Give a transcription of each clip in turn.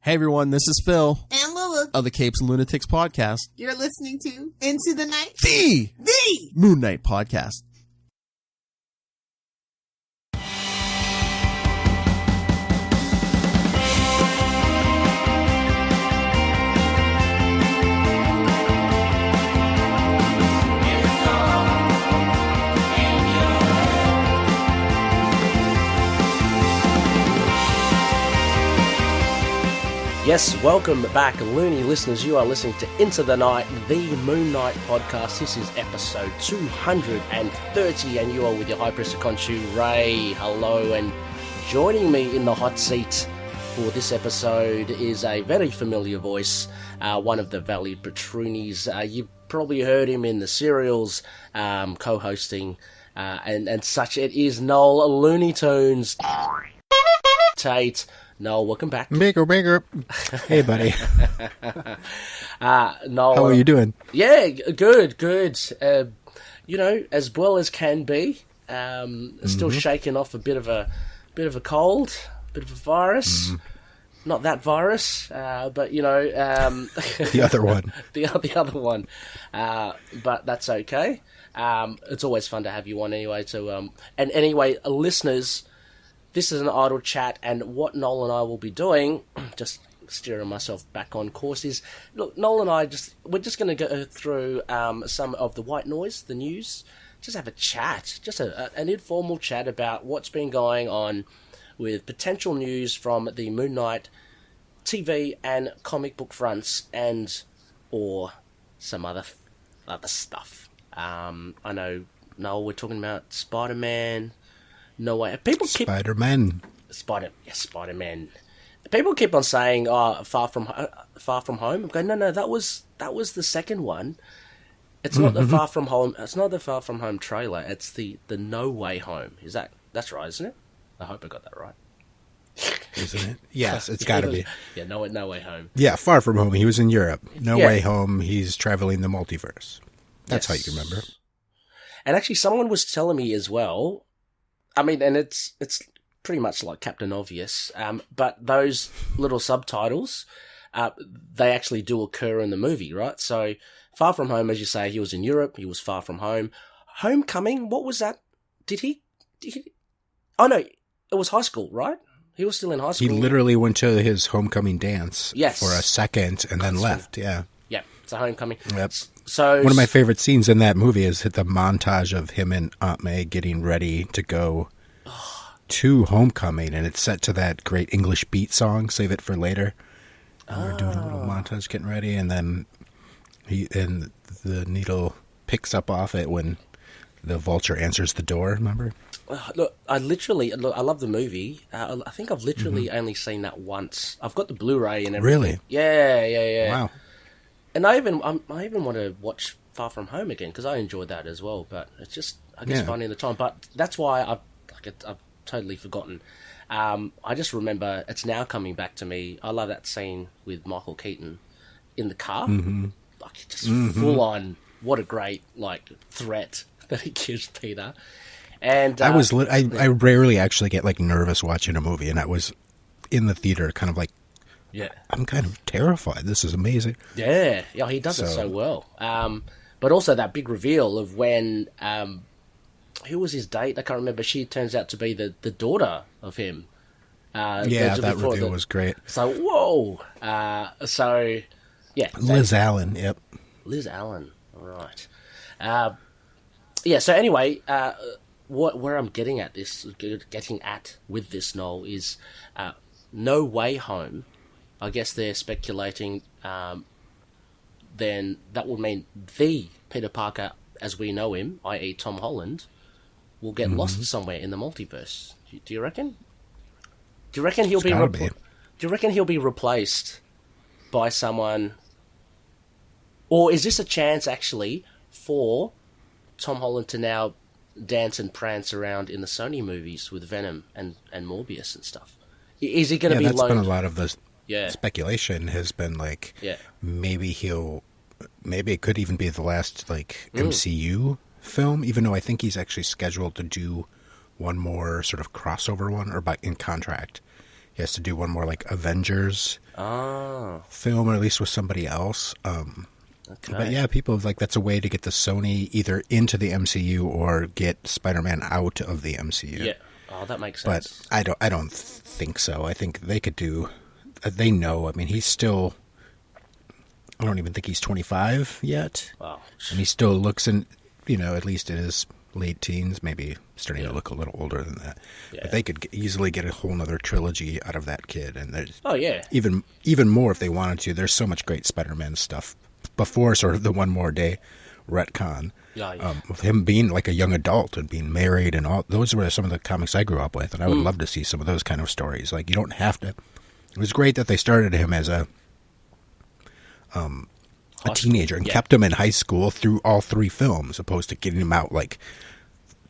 Hey everyone, this is Phil and Lulu of the Capes and Lunatics podcast. You're listening to Into the Night, The Moon Knight podcast. Yes, welcome back, Loony listeners. You are listening to Into the Night, the Moon Knight podcast. This is episode 230, and you are with your High Priest of Khonshu, Ray. Hello, and joining me in the hot seat for this episode is a very familiar voice, one of the valued patroonies. You probably heard him in the serials, co-hosting, and such. It is Knol, Looney Tunes, Tate. Knol, welcome back. Bigger. Hey, buddy. Knol, how are you doing? Yeah, good. You know, as well as can be. Still shaking off a bit of a cold, bit of a virus. Not that virus, but you know, the other one. the other one. But that's okay. It's always fun to have you on anyway. And anyway, listeners. This is an idle chat, and what Knol and I will be doing, just steering myself back on course, is, look, Knol and I, we're just going to go through some of the white noise, the news, just have a chat, just an informal chat about what's been going on with potential news from the Moon Knight TV and comic book fronts, or some other stuff. I know, Knol, we're talking about Spider-Man. No way. Spider-Man. Spider-Man. People keep on saying, "Oh, Far From Home." I'm going, no, that was the second one. It's not the Far From Home. It's not the Far From Home trailer. It's the No Way Home. That's right, isn't it? I hope I got that right. Isn't it? Yes, it's got to be. Yeah, No Way Home. Yeah, Far From Home. He was in Europe. No Way Home. He's traveling the multiverse. That's how you remember. And actually, someone was telling me as well. I mean, and it's pretty much like Captain Obvious, but those little subtitles, they actually do occur in the movie, right? So, Far From Home, as you say, he was in Europe, he was far from home. Homecoming, what was that? Did he? Oh, no, it was high school, right? He was still in high school. He literally went to his homecoming dance for a second and then left, yeah. Yeah, it's a homecoming. Yep. So one of my favorite scenes in that movie is the montage of him and Aunt May getting ready to go to homecoming, and it's set to that great English beat song, Save It for Later. And we're doing a little montage getting ready, and then the needle picks up off it when the vulture answers the door, remember? Look, I love the movie. I think I've literally only seen that once. I've got the Blu-ray and everything. Really? Yeah. Wow. And I even want to watch Far From Home again because I enjoyed that as well. But it's just, I guess, finding the time. But that's why I've totally forgotten. I just remember it's now coming back to me. I love that scene with Michael Keaton in the car, like just full on. What a great threat that he gives Peter. And I rarely actually get nervous watching a movie, and I was in the theater, kind of like. Yeah, I'm kind of terrified. This is amazing. Yeah, he does it so well. But also that big reveal of when who was his date? I can't remember. She turns out to be the daughter of him. That reveal was great. So whoa. Liz Allen. Yep. Liz Allen. All right. So anyway, where I'm getting at with this, Knol, is No Way Home. I guess they're speculating then that would mean the Peter Parker as we know him, i.e. Tom Holland, will get lost somewhere in the multiverse. Do you reckon? Do you reckon he'll be replaced by someone? Or is this a chance actually for Tom Holland to now dance and prance around in the Sony movies with Venom and Morbius and stuff? Is he going to be that's loaned? Been a lot of the speculation has been maybe it could even be the last MCU film, even though I think he's actually scheduled to do one more sort of crossover one, or in contract he has to do one more like Avengers Oh, film, or at least with somebody else. okay. But yeah, people like that's a way to get the Sony either into the MCU or get Spider-Man out of the MCU. Yeah. Oh, that makes But sense. I don't think so. I think they could do. They know. I mean, he's still. I don't even think he's 25 yet, Wow. and he still looks in. At least in his late teens, maybe starting to look a little older than that. Yeah. But they could easily get a whole nother trilogy out of that kid, and there's Oh, yeah. even more if they wanted to. There's so much great Spider-Man stuff before sort of the One More Day retcon. Yeah. Of him being like a young adult and being married and all. Those were some of the comics I grew up with, and I would love to see some of those kind of stories. Like, you don't have to. It was great that they started him as a teenager and kept him in high school through all 3 films, opposed to getting him out like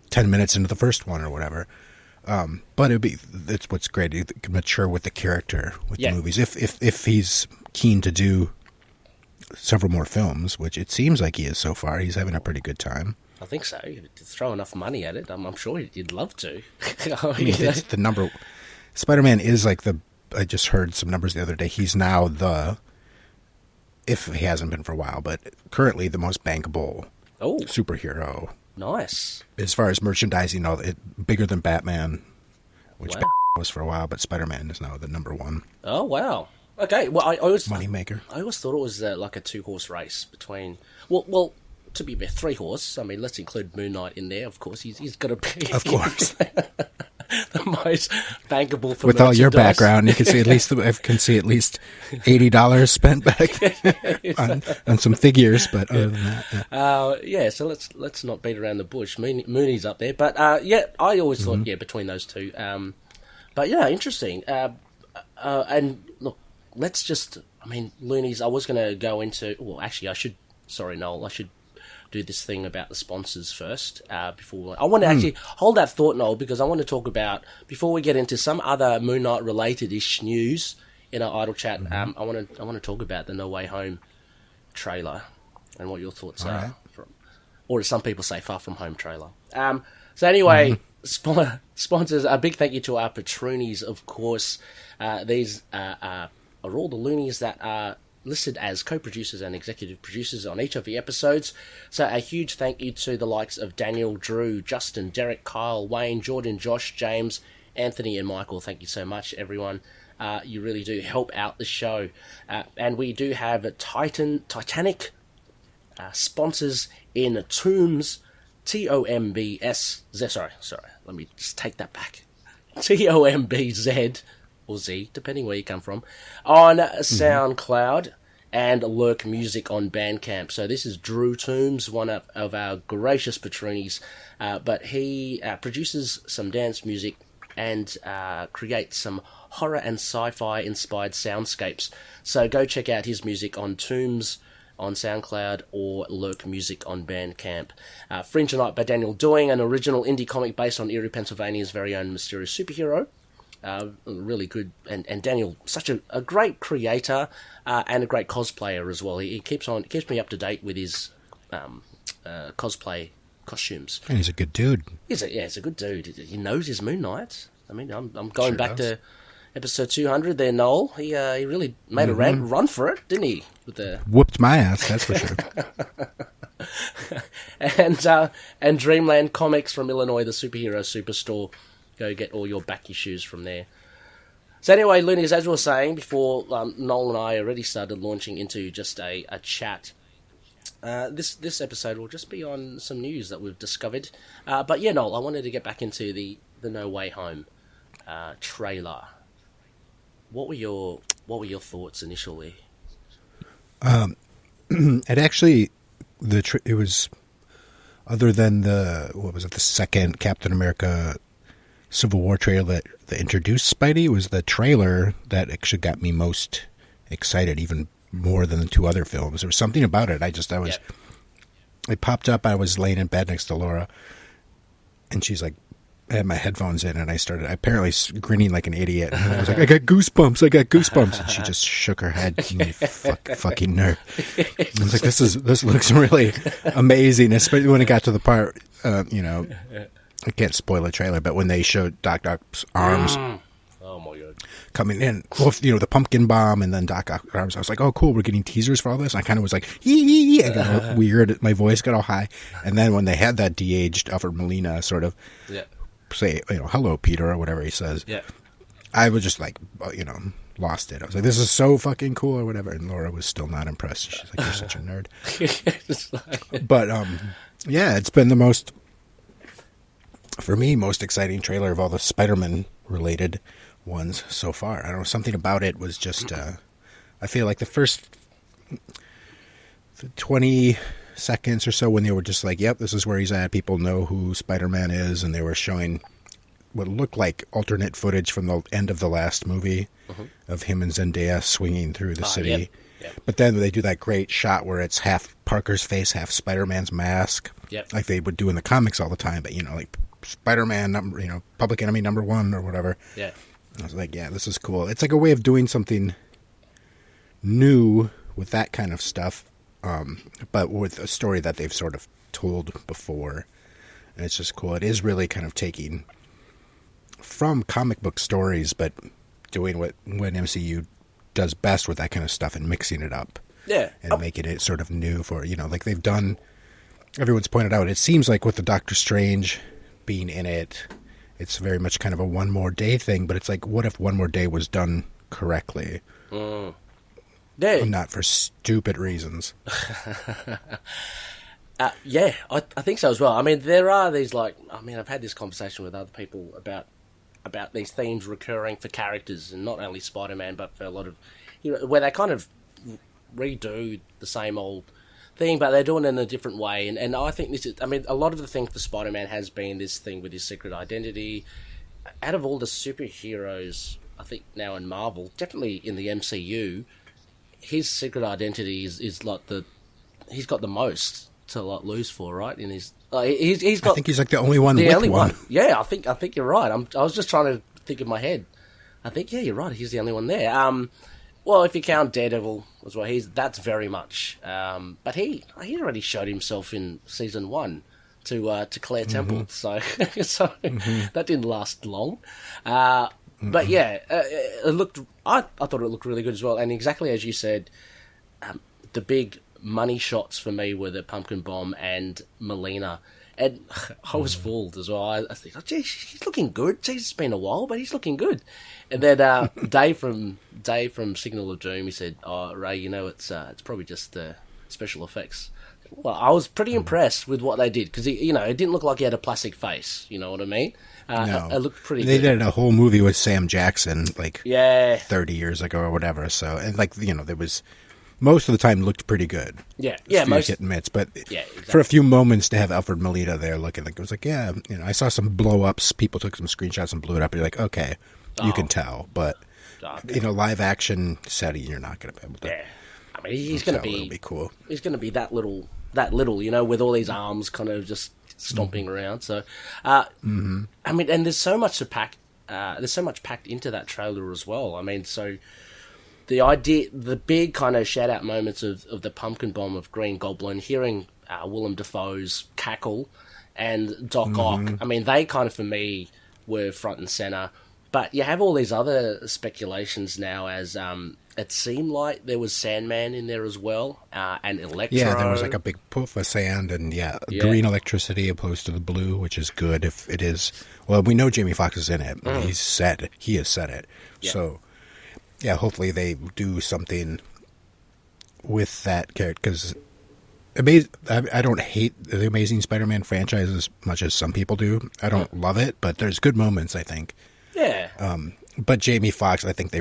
10 minutes into the first one or whatever. But it's what's great. He can mature with the character with the movies. If he's keen to do several more films, which it seems like he is so far, he's having a pretty good time. I think so. You throw enough money at it, I'm sure you'd love to. I mean, it's the number. Spider-Man is like I just heard some numbers the other day. He's now if he hasn't been for a while, but currently the most bankable superhero. Nice. As far as merchandising, bigger than Batman, which Wow. Batman was for a while, but Spider-Man is now the number 1 Oh, wow. Okay, well, I always moneymaker. I always thought it was like a 2-horse race between. Well, to be fair, 3-horse. I mean, let's include Moon Knight in there. Of course, he's got to be. Of course, the most bankable for with all your merchandise. background, you can see at least $80 spent back on some figures. But other than that, Yeah, so let's not beat around the bush. Mooney's up there, but I always thought between those two. But yeah, interesting. And look, let's just. I mean, Loonies. I was going to go into. Well, actually, I should. Sorry, Noel. I should do this thing about the sponsors first. Before I want to actually hold that thought, Noel, because I want to talk about before we get into some other Moon Knight related ish news in our idle chat. I want to talk about the No Way Home trailer and what your thoughts are. Or as some people say, Far From Home trailer. So anyway, sponsors, a big thank you to our patronies, of course. These are all the loonies that are listed as co-producers and executive producers on each of the episodes. So a huge thank you to the likes of Daniel, Drew, Justin, Derek, Kyle, Wayne, Jordan, Josh, James, Anthony, and Michael. Thank you so much, everyone. You really do help out the show. And we do have Titanic sponsors in Tombz, Tombs. Sorry, let me just take that back. TOMBZ, or Z, depending where you come from, on SoundCloud, and LURKMUSICK on Bandcamp. So this is Drew Tombz, one of our gracious patronies, but he produces some dance music and creates some horror and sci-fi inspired soundscapes. So go check out his music on Tombz on SoundCloud or LURKMUSICK on Bandcamp. Fringe Tonight by Daniel, doing an original indie comic based on Erie, Pennsylvania's very own mysterious superhero. Really good, and Daniel, such a great creator and a great cosplayer as well. He keeps me up to date with his cosplay costumes. and he's a good dude. He's a good dude. He knows his Moon Knight. I mean, I'm going back to episode 200 there, Noel. He really made a run for it, didn't he? With the Whooped my ass, that's for sure. and Dreamland Comics from Illinois, the superhero superstore. Go get all your back issues from there. So anyway, Loonies, as we were saying before, Noel and I already started launching into just a chat. This episode will just be on some news that we've discovered. But yeah, Noel, I wanted to get back into the No Way Home trailer. What were your thoughts initially? It actually, it was, other than the second Captain America Civil War trailer that introduced Spidey, was the trailer that actually got me most excited, even more than the 2 other films. There was something about it. It popped up. I was laying in bed next to Laura, and she's like, I had my headphones in, and I started apparently grinning like an idiot. And I was like, I got goosebumps. And she just shook her head. You fucking nerd. I was like, this looks really amazing, especially when it got to the part, I can't spoil the trailer, but when they showed Doc Ock's arms Oh my god, coming in. Well, the pumpkin bomb and then Doc Ock. I was like, oh, cool, we're getting teasers for all this. And I kind of was like, I got all weird. My voice got all high. And then when they had that de-aged Alfred Molina sort of say, hello, Peter, or whatever he says, I was just like, lost it. I was like, this is so fucking cool or whatever. And Laura was still not impressed. She's like, you're such a nerd. But, it's been the most exciting trailer of all the Spider-Man related ones so far. I don't know, something about it was just, I feel like the first 20 seconds or so when they were just like, yep, this is where he's at. People know who Spider-Man is. And they were showing what looked like alternate footage from the end of the last movie of him and Zendaya swinging through the city. Yep. But then they do that great shot where it's half Parker's face, half Spider-Man's mask, like they would do in the comics all the time. But, like Spider-Man, Public Enemy #1 or whatever. Yeah. I was like, this is cool. It's like a way of doing something new with that kind of stuff, but with a story that they've sort of told before. And it's just cool. It is really kind of taking from comic book stories, but doing what MCU does best with that kind of stuff and mixing it up. Yeah. And making it sort of new for, like they've done, everyone's pointed out, it seems like with the Doctor Strange being in it, it's very much kind of a One More Day thing, but it's like, what if One More Day was done correctly? Not for stupid reasons. I think so as well. I mean, there are these I've had this conversation with other people about these themes recurring for characters, and not only Spider-Man, but for a lot of, where they kind of redo the same old thing, but they're doing it in a different way. And I think this is, a lot of the thing for Spider-Man has been this thing with his secret identity. Out of all the superheroes, I think now in Marvel, definitely in the MCU, his secret identity is like he's got the most to lose for, right? In his, he's got. I think he's like the only one with one. Yeah, I think you're right. I was just trying to think in my head. I think you're right. He's the only one there. Well, if you count Daredevil as well, that's very much. But he already showed himself in season 1 to Claire Temple, so that didn't last long. But it looked. I thought it looked really good as well, and exactly as you said, the big money shots for me were the pumpkin bomb and Melina. And I was fooled as well. I think, he's looking good. Jeez, it's been a while, but he's looking good. And then Dave from Signal of Doom, he said, "Oh, Ray, it's probably just special effects." Well, I was pretty impressed with what they did because it didn't look like he had a plastic face. You know what I mean? No, it looked pretty. They good. did a whole movie with Sam Jackson 30 years ago or whatever. So and there was. Most of the time looked pretty good. Yeah, most hit and miss, but for a few moments to have Alfred Molina there looking like it was like, I saw some blow ups. People took some screenshots and blew it up. And you're like, okay, you can tell, but in a live action setting, you're not going to be able to. Yeah, he's going to be cool. He's going to be that little, with all these arms kind of just stomping around. So, and there's so much to pack. There's so much packed into that trailer as well. The idea, the big kind of shout-out moments of the pumpkin bomb of Green Goblin, hearing Willem Dafoe's cackle and Doc Ock, they kind of, for me, were front and centre. But you have all these other speculations now as it seemed like there was Sandman in there as well, and Electro. Yeah, there was like a big poof of sand and, green electricity opposed to the blue, which is good if it is. Well, we know Jamie Foxx is in it. He has said it. Yeah. So... yeah, hopefully they do something with that character, because I don't hate the Amazing Spider-Man franchise as much as some people do. I don't love it, but there's good moments, I think. Yeah. But Jamie Foxx, I think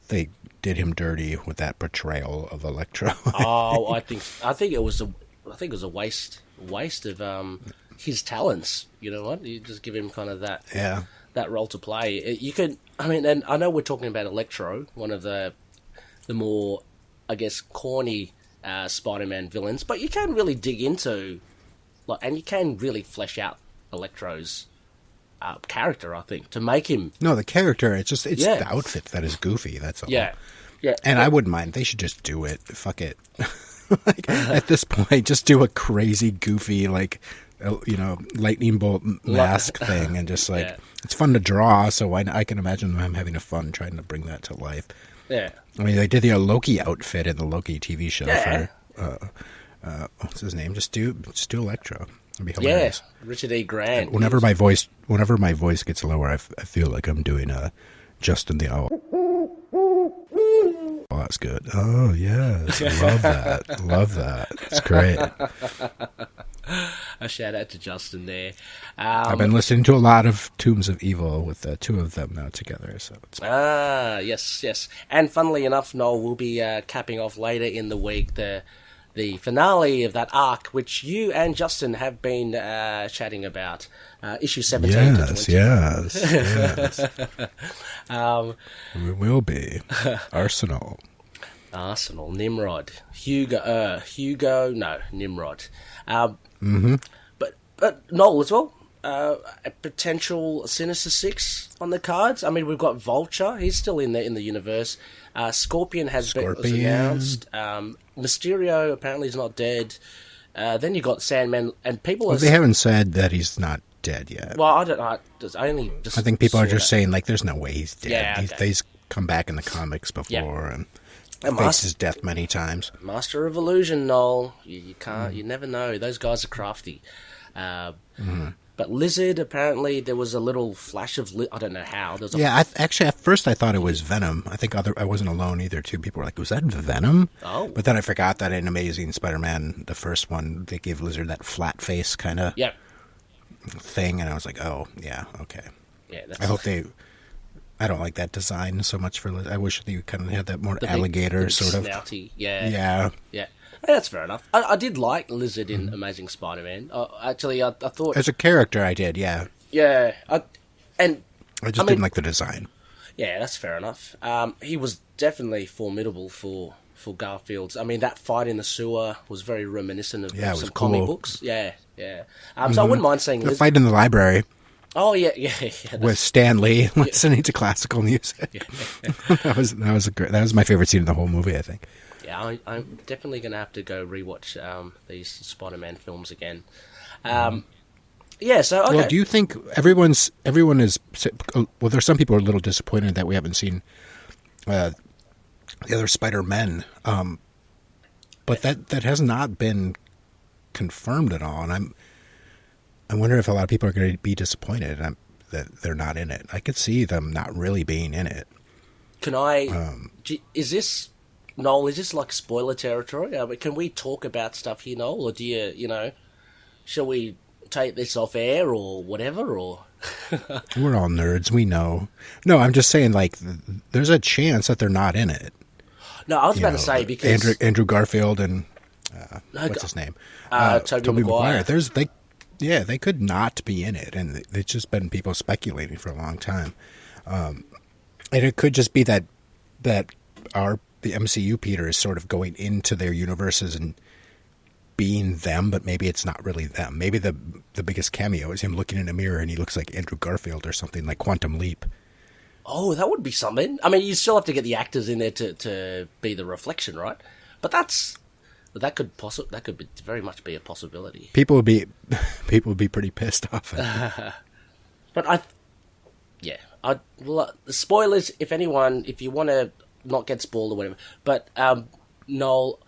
they did him dirty with that portrayal of Electro. I think it was a waste of his talents. You know what? You just give him kind of that. Yeah. That role to play. You could, and I know we're talking about Electro, one of the more, I guess, corny Spider-Man villains, but you can really dig into, and you can really flesh out Electro's character, I think, to make him... No, the character, it's the outfit that is goofy, that's all. Yeah. And I wouldn't mind. They should just do it. Fuck it. At this point, just do a crazy, goofy, lightning bolt mask thing, and just like Yeah. it's fun to draw. So I can imagine them having a fun trying to bring that to life. Yeah. I mean, they did the Loki outfit in the Loki TV show Yeah. for what's his name? Just do Electro. It'd be Yeah. hilarious. Richard E. Grant. Whenever my voice gets lower, I feel like I'm doing Justin the Owl. Oh, that's good. Oh yes, love that. It's great. A shout out to Justin there. I've been listening to a lot of Tombs of Evil with the two of them now together. So it's Yes. And funnily enough, Noel will be capping off later in the week the finale of that arc, which you and Justin have been chatting about, issue 17 to 20. Yes. We will be Arsenal. Nimrod, Nimrod. But Noel as well. A potential Sinister Six on the cards. I mean, we've got Vulture. He's still in the universe. Scorpion was announced. Mysterio apparently is not dead. Then you got Sandman, and people Well, they haven't said that he's not dead yet. Well, I don't know. I think people are just saying like, "There's no way he's dead." Yeah, okay. He's come back in the comics before and And faced his death many times. Master of Illusion, Noel. You can't. You never know. Those guys are crafty. But Lizard, apparently, there was a little flash of... I don't know how. There was Actually, at first I thought it was Venom. I think I wasn't alone either, too. People were like, was that Venom? Oh. But then I forgot that in Amazing Spider-Man, the first one, they gave Lizard that flat face kind of thing, and I was like, oh, yeah, okay. Yeah, I hope they... I don't like that design so much for Lizard. I wish they kind of had that more alligator sort of... snouty, Yeah. Hey, that's fair enough. I did like Lizard in Amazing Spider-Man. Actually, I thought... As a character, I did, yeah. Yeah. I didn't like the design. Yeah, that's fair enough. He was definitely formidable for Garfield's. I mean, that fight in the sewer was very reminiscent of some comic cool. books. Yeah. So I wouldn't mind seeing the fight in the librry. Oh, yeah. With Stan Lee listening to classical music. that was my favorite scene in the whole movie, I think. Yeah, I'm definitely going to have to go rewatch these Spider-Man films again. So, okay. Well, do you think everyone is... Well, there's some people who are a little disappointed that we haven't seen the other Spider-Men. But that has not been confirmed at all. And I wonder if a lot of people are going to be disappointed that they're not in it. I could see them not really being in it. Can I... is this... Noel, is this like spoiler territory? I mean, can we talk about stuff here, Noel? Or do you shall we take this off air or whatever? Or We're all nerds, we know. No, I'm just saying, like, there's a chance that they're not in it. No, I was about to say, because... Andrew Garfield and... what's his name? Tobey Maguire. They could not be in it, and it's just been people speculating for a long time. And it could just be that the MCU Peter is sort of going into their universes and being them, but maybe it's not really them. Maybe the biggest cameo is him looking in a mirror and he looks like Andrew Garfield or something, like Quantum Leap. Oh, that would be something. I mean, you still have to get the actors in there to be the reflection, right? But that could very much be a possibility. People would be pretty pissed off at it. But the spoilers, if you want to not get spoiled or whatever. But Noel,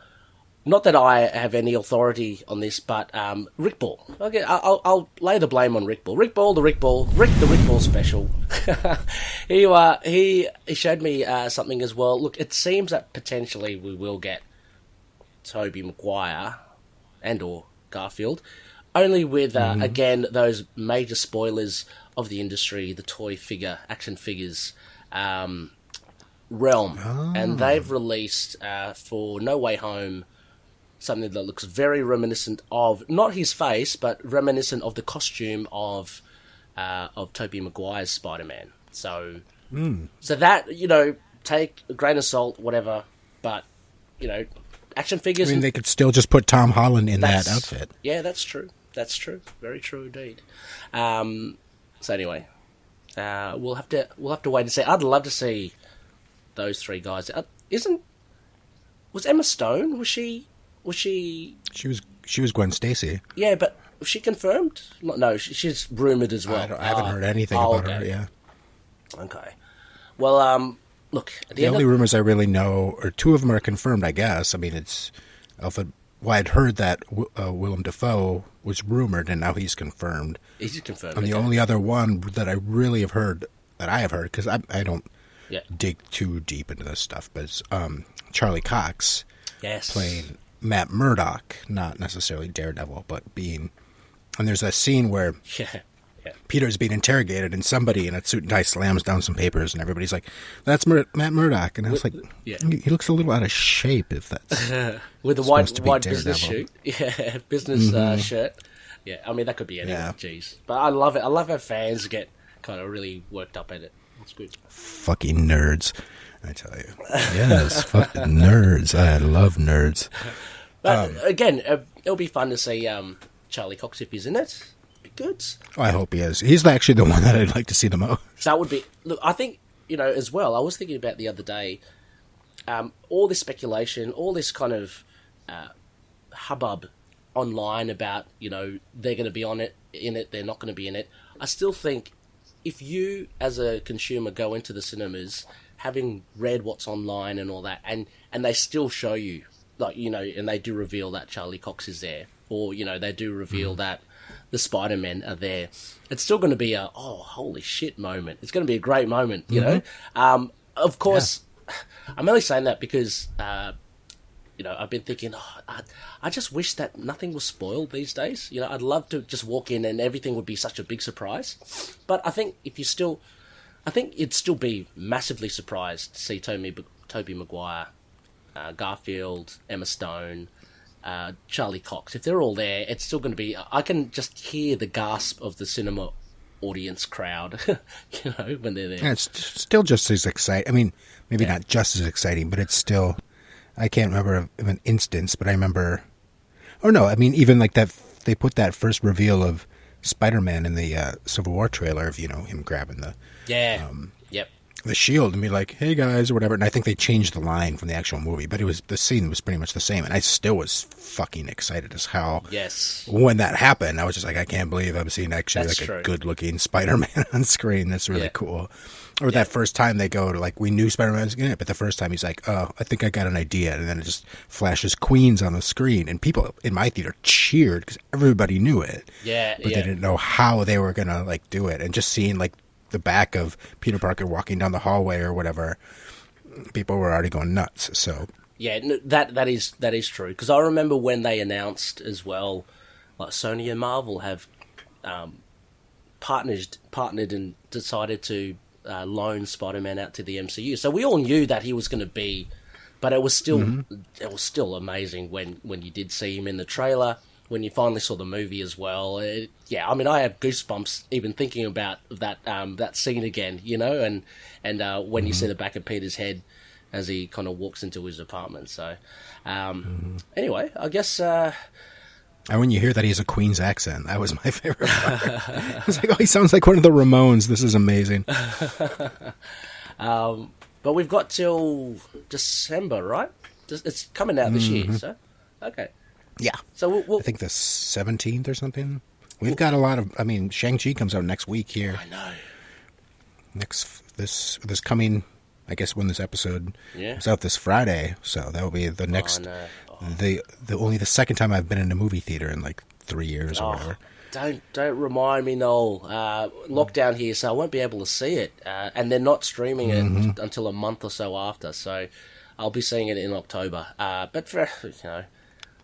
not that I have any authority on this, but Rick Ball. Okay, I'll lay the blame on Rick Ball. Rick the Rick Ball special. he showed me something as well. Look, it seems that potentially we will get Tobey Maguire and or Garfield, only with again those major spoilers of the industry, the toy figure action figures. Realm, and they've released for No Way Home something that looks very reminiscent of not his face, but reminiscent of the costume of Tobey Maguire's Spider-Man. So that take a grain of salt, whatever. But action figures. I mean, they could still just put Tom Holland in that outfit. Yeah, that's true. That's true. Very true indeed. So anyway, we'll have to wait and see. I'd love to see those three guys. Was Emma Stone? Was she? She was Gwen Stacy. Yeah, but she confirmed? No, she's rumored as well. I haven't heard anything about her. Yeah. Okay. Well, look. At The only rumors I really know, or two of them are confirmed, I guess. I mean, it's Alfred. Well, I'd heard that Willem Dafoe was rumored, and now he's confirmed. He's confirmed. And the only other one that I really have heard, because I don't dig too deep into this stuff, but it's Charlie Cox playing Matt Murdock, not necessarily Daredevil, but being... And there's a scene where Peter's being interrogated, and somebody in a suit and tie slams down some papers, and everybody's like, "That's Matt Murdock." And I was like, he looks a little out of shape if that's... With the white business suit. Yeah, business shirt. Yeah, I mean, that could be anything. Yeah. Jeez. But I love it. I love how fans get kind of really worked up at it. It's good. Fucking nerds, I tell you. Yes, fucking nerds. I love nerds. But again, it'll be fun to see Charlie Cox if he's in it. Be good. Oh, I hope he is. He's actually the one that I'd like to see the most. That would be... Look, I think, as well, I was thinking about the other day, all this speculation, all this kind of hubbub online about, they're going to be in it, they're not going to be in it. I still think if you, as a consumer, go into the cinemas, having read what's online and all that, and they still show you, and they do reveal that Charlie Cox is there, or, they do reveal that the Spider-Men are there, it's still going to be a, oh, holy shit moment. It's going to be a great moment, you know? Of course, I'm only saying that because... I've been thinking, I just wish that nothing was spoiled these days. I'd love to just walk in and everything would be such a big surprise. But I think I think you'd still be massively surprised to see Tobey Maguire, Garfield, Emma Stone, Charlie Cox. If they're all there, it's still going to be... I can just hear the gasp of the cinema audience crowd, when they're there. Yeah, it's still just as exciting. I mean, maybe not just as exciting, but it's still... I can't remember of an instance, but I remember... Oh, no, I mean, even like that, they put that first reveal of Spider-Man in the Civil War trailer of, him grabbing the... the shield and be like, "Hey guys," or whatever. And I think they changed the line from the actual movie, but the scene was pretty much the same. And I still was fucking excited as hell. Yes. When that happened, I was just like, I can't believe I'm seeing actually a good-looking Spider-Man on screen. That's really cool. Or that first time they go to, we knew Spider-Man was in it, but the first time he's like, "Oh, I think I got an idea." And then it just flashes Queens on the screen. And people in my theater cheered because everybody knew it. Yeah, but they didn't know how they were going to, do it. And just seeing, the back of Peter Parker walking down the hallway or whatever, people were already going nuts. So yeah, that is true, because I remember when they announced as well, Sony and Marvel have partnered and decided to loan Spider-Man out to the MCU. So we all knew that he was going to be, but it was still amazing when you did see him in the trailer. When you finally saw the movie as well, I have goosebumps even thinking about that scene again, and when you see the back of Peter's head as he kind of walks into his apartment. So, anyway, I guess. And when you hear that he has a Queen's accent, that was my favorite part. I was like, "Oh, he sounds like one of the Ramones. This is amazing." But we've got till December, right? It's coming out this year, so okay. Yeah. So we'll, I think the 17th or something. We've got a lot of... I mean, Shang-Chi comes out next week here. I know. This coming... I guess when this episode is out this Friday. So that will be the next... only the second time I've been in a movie theater in 3 years or whatever. Don't remind me, Knol. Lockdown here, so I won't be able to see it. And they're not streaming it until a month or so after. So I'll be seeing it in October. But for...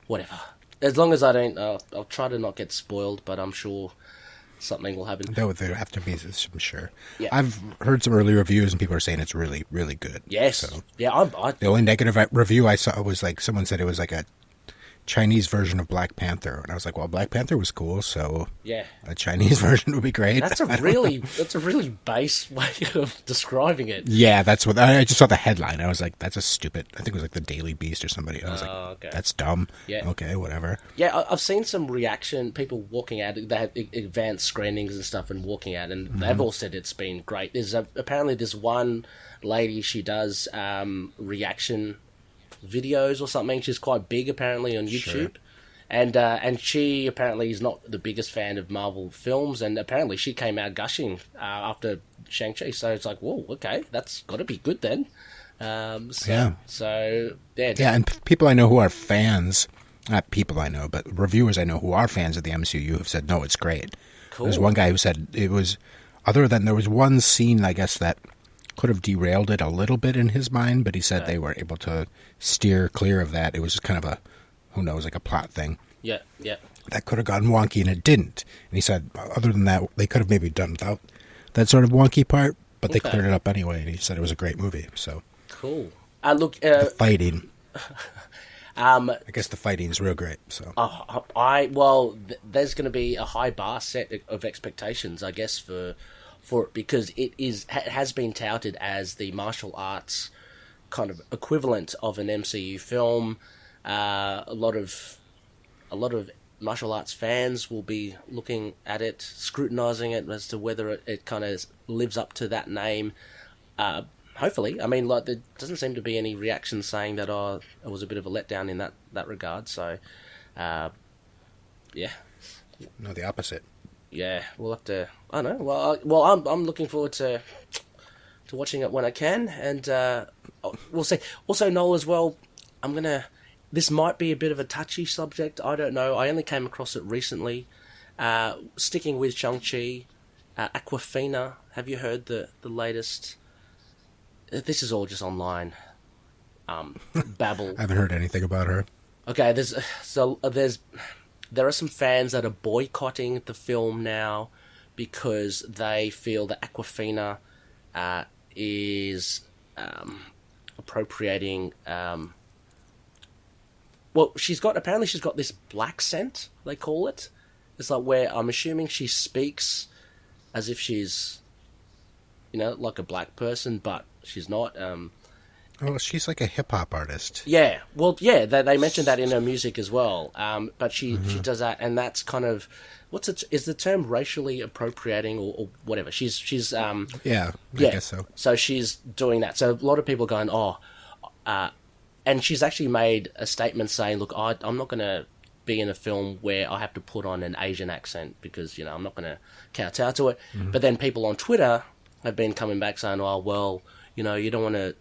whatever. As long as I don't, I'll try to not get spoiled, but I'm sure something will happen. There have to be, I'm sure. Yeah. I've heard some early reviews, and people are saying it's really, really good. Yes. So, yeah, the only negative review I saw was someone said it was a Chinese version of Black Panther, and I was like, well, Black Panther was cool, so a Chinese version would be great. That's a really base way of describing it. Yeah, that's what I just saw the headline. I was like, that's a stupid. I think it was the Daily Beast or somebody. I was like, that's dumb. Yeah, okay, whatever. Yeah, I've seen some reaction, people walking out. They had advanced screenings and stuff, and walking out, and they've all said it's been great. There's apparently this one lady, she does reaction videos or something. She's quite big apparently on YouTube, And she apparently is not the biggest fan of Marvel films, and apparently she came out gushing after Shang-Chi. So it's like, whoa, okay, that's got to be good then. Yeah, and people I know who are fans, not people I know, but reviewers I know who are fans of the MCU have said, no, it's great. Cool. There's one guy who said it was, other than there was one scene, I guess, that could have derailed it a little bit in his mind, but he said they were able to steer clear of that. It was just kind of a, who knows, like a plot thing. Yeah. That could have gotten wonky, and it didn't. And he said, other than that, they could have maybe done without that sort of wonky part, but they cleared it up anyway, and he said it was a great movie, so. Cool. Look, the fighting. I guess the fighting's real great. So. There's going to be a high bar set of expectations, I guess, for it, because it has been touted as the martial arts kind of equivalent of an MCU film. A lot of martial arts fans will be looking at it, scrutinizing it as to whether it kind of lives up to that name. Hopefully. I mean, like, there doesn't seem to be any reaction saying that, it was a bit of a letdown in that regard. So, yeah. No, the opposite. Yeah, we'll have to. I don't know. Well, I'm looking forward to watching it when I can, and we'll see. Also, Knol, as well. This might be a bit of a touchy subject. I don't know. I only came across it recently. Sticking with Shang-Chi, Awkwafina. Have you heard the latest? This is all just online babble. I haven't heard anything about her. Okay, there are some fans that are boycotting the film now because they feel that Awkwafina is appropriating. She's got this black scent, they call it. It's like where I'm assuming she speaks as if she's, like a black person, but she's not. Well, she's like a hip-hop artist. Yeah, they mentioned that in her music as well. But she does that, and that's kind of is the term racially appropriating or whatever. She's I guess so. So she's doing that. So a lot of people are going, and she's actually made a statement saying, "Look, I'm not going to be in a film where I have to put on an Asian accent because I'm not going to kowtow to it." Mm-hmm. But then people on Twitter have been coming back saying, "Oh, well, you don't want to."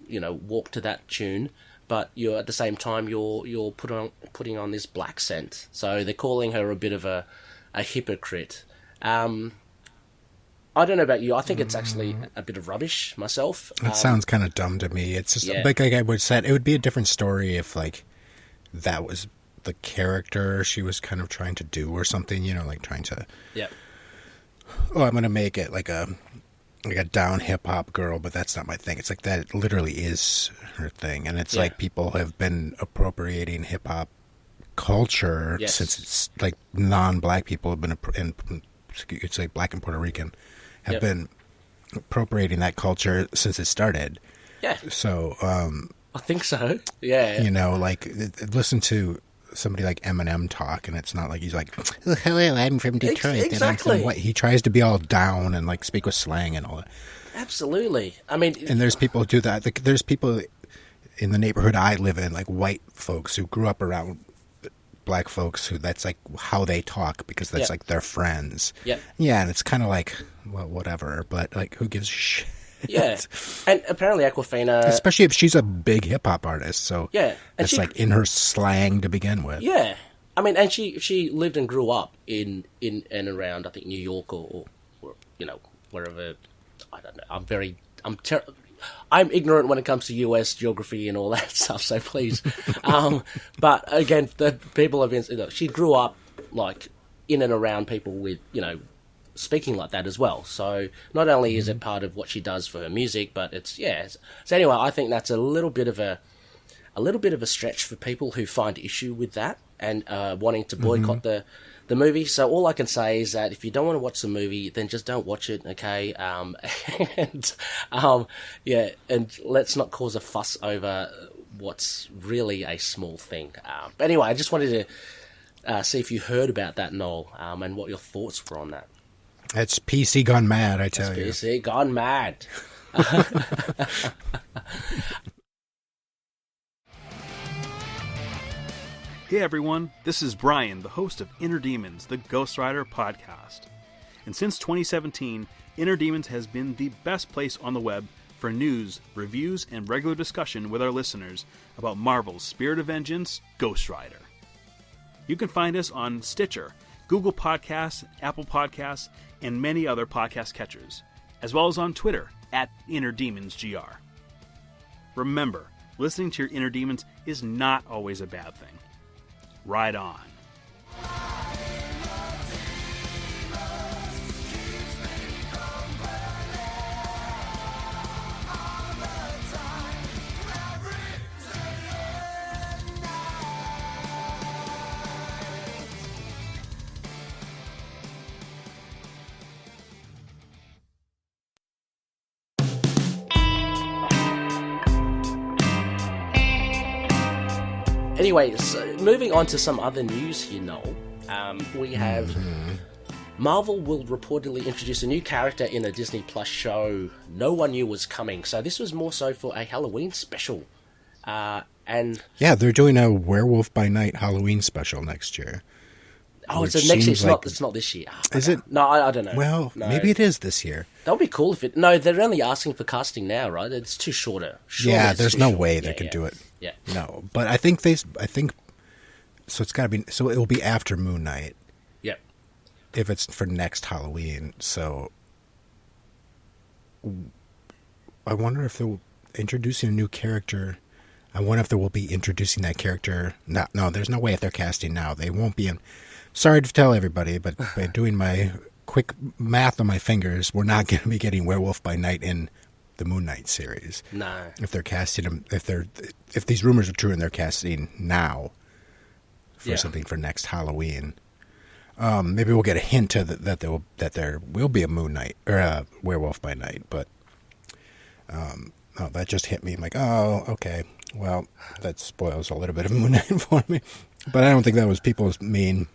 Walk to that tune, but you're at the same time you're putting on this black scent. So they're calling her a bit of a hypocrite. I don't know about you. I think it's actually a bit of rubbish myself. It sounds kind of dumb to me. It's just like I would said, it would be a different story if like that was the character she was kind of trying to do or something. Like trying to. Yeah. Oh, I'm gonna make it like a down hip-hop girl, but that's not my thing. It's like that literally is her thing, and it's like people have been appropriating hip-hop culture since it's like non-black people have been you'd say black and Puerto Rican have been appropriating that culture since it started. So I think so. Like listen to somebody like Eminem talk, and it's not like he's like, oh, hello, I'm from Detroit. Exactly. And I'm from he tries to be all down and like speak with slang and all that. Absolutely. I mean, and there's people who do that. There's people in the neighborhood I live in, like white folks who grew up around black folks who that's like how they talk because that's like their friends. Yeah, and it's kind of like, well, whatever, but like who gives a shit? Yeah, and apparently Awkwafina, especially if she's a big hip hop artist, so and it's like in her slang to begin with. Yeah, I mean, and she lived and grew up in and around, I think, New York or wherever. I don't know. I'm ignorant when it comes to US geography and all that stuff. So please, but again, the people have been. She grew up like in and around people with speaking like that as well. So not only is it part of what she does for her music, but it's So anyway, I think that's a little bit of a stretch for people who find issue with that and wanting to boycott the movie. So all I can say is that if you don't want to watch the movie, then just don't watch it, okay? And let's not cause a fuss over what's really a small thing. But anyway, I just wanted to see if you heard about that, Knol, and what your thoughts were on that. It's PC gone mad, I tell you. PC gone mad. Hey everyone, this is Brian, the host of Inner Demons, the Ghost Rider podcast. And since 2017, Inner Demons has been the best place on the web for news, reviews, and regular discussion with our listeners about Marvel's Spirit of Vengeance, Ghost Rider. You can find us on Stitcher, Google Podcasts, Apple Podcasts, and many other podcast catchers, as well as on Twitter at InnerDemonsGR. Remember, listening to your inner demons is not always a bad thing. Ride on. Anyway, so moving on to some other news here, Noel. We have Marvel will reportedly introduce a new character in a Disney Plus show no one knew was coming. So this was more so for a Halloween special. And yeah, they're doing a Werewolf by Night Halloween special next year. Oh, it's next year. It's not this year. Oh, is it? No, I don't know. Well, no. Maybe it is this year. That would be cool if it. No, they're only asking for casting now, right? It's too shorter. Yeah, there's no way they could do it. Yeah. No, but I think so. It's got to be. So it will be after Moon Knight. Yep. If it's for next Halloween, so I wonder if they're introducing a new character. I wonder if they will be introducing that character. No, there's no way if they're casting now. They won't be in. Sorry to tell everybody, but by doing my quick math on my fingers, we're not going to be getting Werewolf by Night in the Moon Knight series. No. If they're casting him, if these rumors are true and they're casting now for something for next Halloween, maybe we'll get a hint that there will be a Moon Knight or a Werewolf by Night. But that just hit me. I'm like, oh, okay. Well, that spoils a little bit of Moon Knight for me. But I don't think that was people's main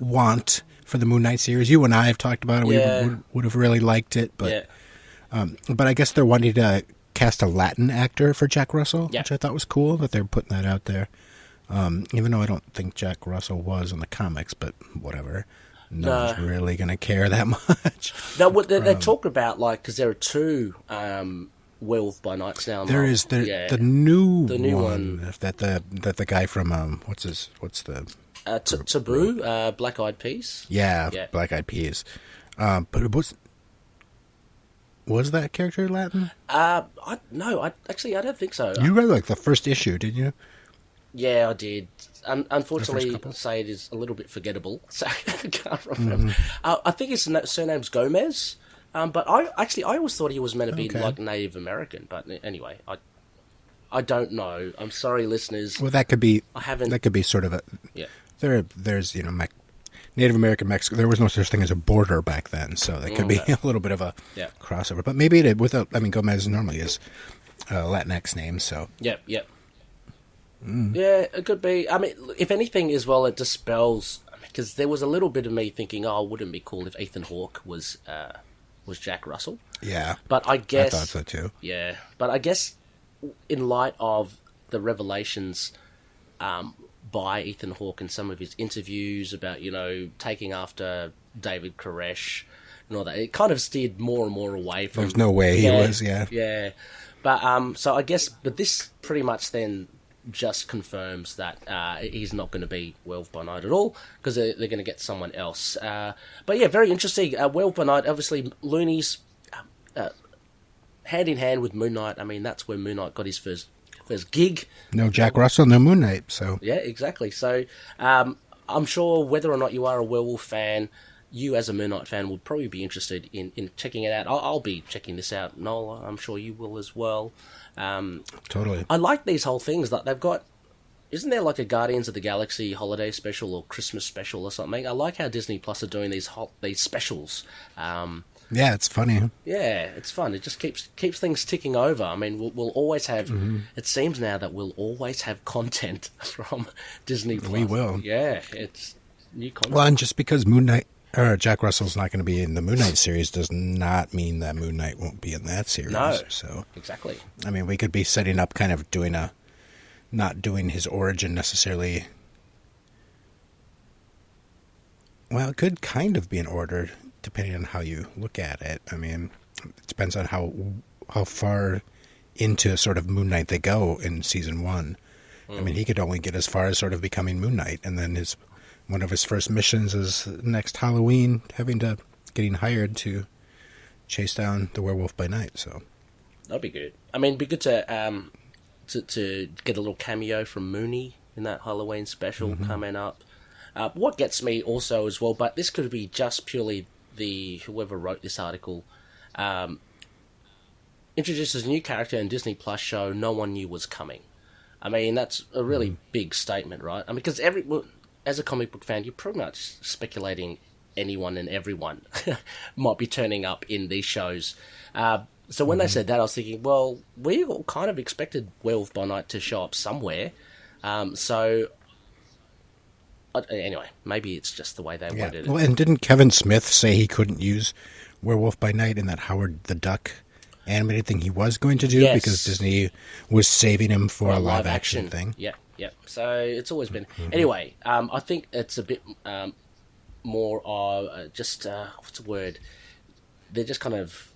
want for the Moon Knight series. You and I have talked about it. Yeah. We would have really liked it, but but I guess they're wanting to cast a Latin actor for Jack Russell, which I thought was cool that they're putting that out there. Even though I don't think Jack Russell was in the comics, but whatever. No one's really going to care that much. Now, what they talk about, like, because there are two Werewolf by Nights now. There is the new one that the guy from what's the Taboo, Black Eyed Peas. Yeah, Black Eyed Peas. But it was that character Latin? I don't think so. You read like the first issue, didn't you? Yeah, I did. Unfortunately, say it is a little bit forgettable, so I can't remember. I think his surname's Gomez, but I always thought he was meant to be like Native American. But anyway, I don't know. I'm sorry, listeners. Well, that could be. I haven't. That could be sort of a. Yeah. There's Native American Mexico. There was no such thing as a border back then, so that could be a little bit of a crossover. But maybe it without. I mean, Gomez normally is a Latinx name, so. Yep. Yeah, it could be. I mean, if anything, as well, it dispels, because there was a little bit of me thinking, wouldn't it be cool if Ethan Hawke was Jack Russell? Yeah, but I guess I thought so too. Yeah, but I guess in light of the revelations by Ethan Hawke and some of his interviews about taking after David Koresh and all that, it kind of steered more and more away from. There's no way he was. Yeah, but so I guess, but this pretty much then just confirms that he's not going to be Werewolf by Night at all, because they're going to get someone else. But yeah, very interesting. Werewolf by Night, obviously, Loony's hand in hand with Moon Knight. I mean, that's where Moon Knight got his first gig. No Jack Russell, no Moon Knight. So yeah, exactly. So I'm sure whether or not you are a werewolf fan, you as a Moon Knight fan would probably be interested in checking it out. I'll be checking this out, Knol. I'm sure you will as well. Totally. I like these whole things that they've got. Isn't there like a Guardians of the Galaxy holiday special or Christmas special or something? I like how Disney Plus are doing these specials. Yeah, it's funny. Yeah, it's fun. It just keeps things ticking over. I mean, we'll always have. Mm-hmm. It seems now that we'll always have content from Disney Plus. We will. Yeah, it's new content. Well, and just because Moon Knight or Jack Russell's not going to be in the Moon Knight series does not mean that Moon Knight won't be in that series. No, so exactly. I mean, we could be setting up kind of doing a not doing his origin necessarily. Well, it could kind of be in order, depending on how you look at it. I mean, it depends on how far into sort of Moon Knight they go in season 1. I mean, he could only get as far as sort of becoming Moon Knight, and then one of his first missions is next Halloween, getting hired to chase down the werewolf by night. So that'd be good. I mean, it'd be good to get a little cameo from Mooney in that Halloween special coming up. What gets me also as well, but this could be just purely whoever wrote this article, introduces a new character in Disney Plus show no one knew was coming. I mean, that's a really big statement, right? I mean, because as a comic book fan, you're pretty much speculating anyone and everyone might be turning up in these shows. So when they said that, I was thinking, well, we all kind of expected Werewolf by Night to show up somewhere. Anyway, maybe it's just the way they wanted it. Well, and didn't Kevin Smith say he couldn't use Werewolf by Night in that Howard the Duck animated thing he was going to do because Disney was saving him for a live action thing? Yeah. So it's always been... Anyway, I think it's a bit more of just... what's the word? They're just kind of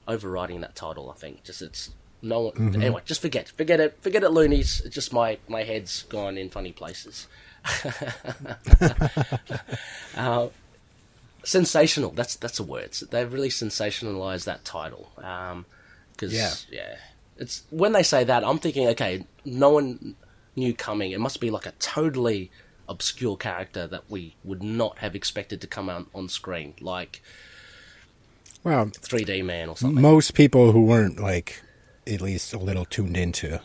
overriding that title, I think. Just it's... No one, Anyway, just forget it, loonies. It's just my head's gone in funny places. Sensational. That's a word. They've really sensationalized that title. It's when they say that, I'm thinking, okay, no one knew coming. It must be like a totally obscure character that we would not have expected to come on screen, like 3D Man or something. Most people who weren't like at least a little tuned into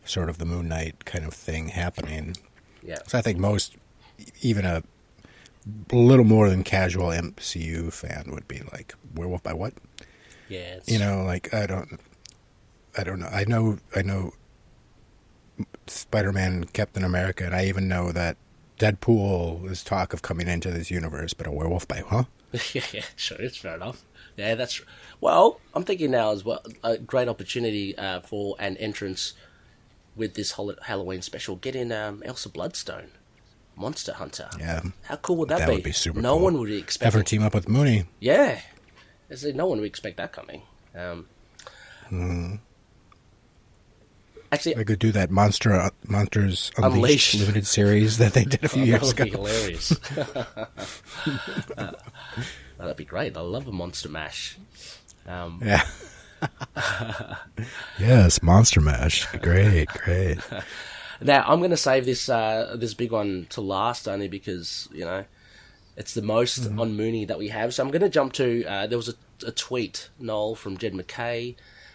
sort of the Moon Knight kind of thing happening. Yeah. So I think most, even a little more than casual MCU fan would be like, werewolf by what? Yeah. Like, I don't know. I know Spider-Man and Captain America, and I even know that Deadpool is talk of coming into this universe, but a werewolf by, huh? Yeah, sure, it's fair enough. Yeah, that's... Well, I'm thinking now as well, a great opportunity for an entrance with this Halloween special. Get in Elsa Bloodstone, Monster Hunter. Yeah. How cool would that be? That would be super cool. No one would expect Ever team up with Mooney. Yeah. I said, no one would expect that coming. Actually... I could do that Monsters Unleashed limited series that they did a few years ago. That would be hilarious. That'd be great. I love a Monster Mash. Yeah. Yes, Monster Mash. Great. Now, I'm going to save this big one to last, only because, it's the most on Mooney that we have. So I'm going to jump to, there was a tweet, Knol, from Jed McKay,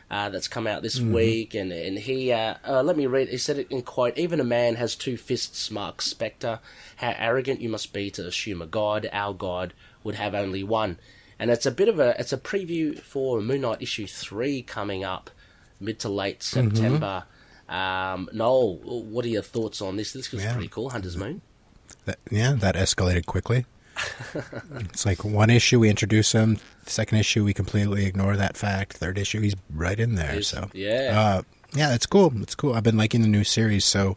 that's come out this week, and he, let me read, he said it in quote, "Even a man has two fists, marks Spectre. How arrogant you must be to assume a god. Our god would have only one." And it's a preview for Moon Knight issue 3 coming up mid to late September. Noel, what are your thoughts on this? This was pretty cool, Hunter's Moon. That escalated quickly. It's like one issue we introduce him, second issue we completely ignore that fact, third issue he's right in there. It's cool. I've been liking the new series, so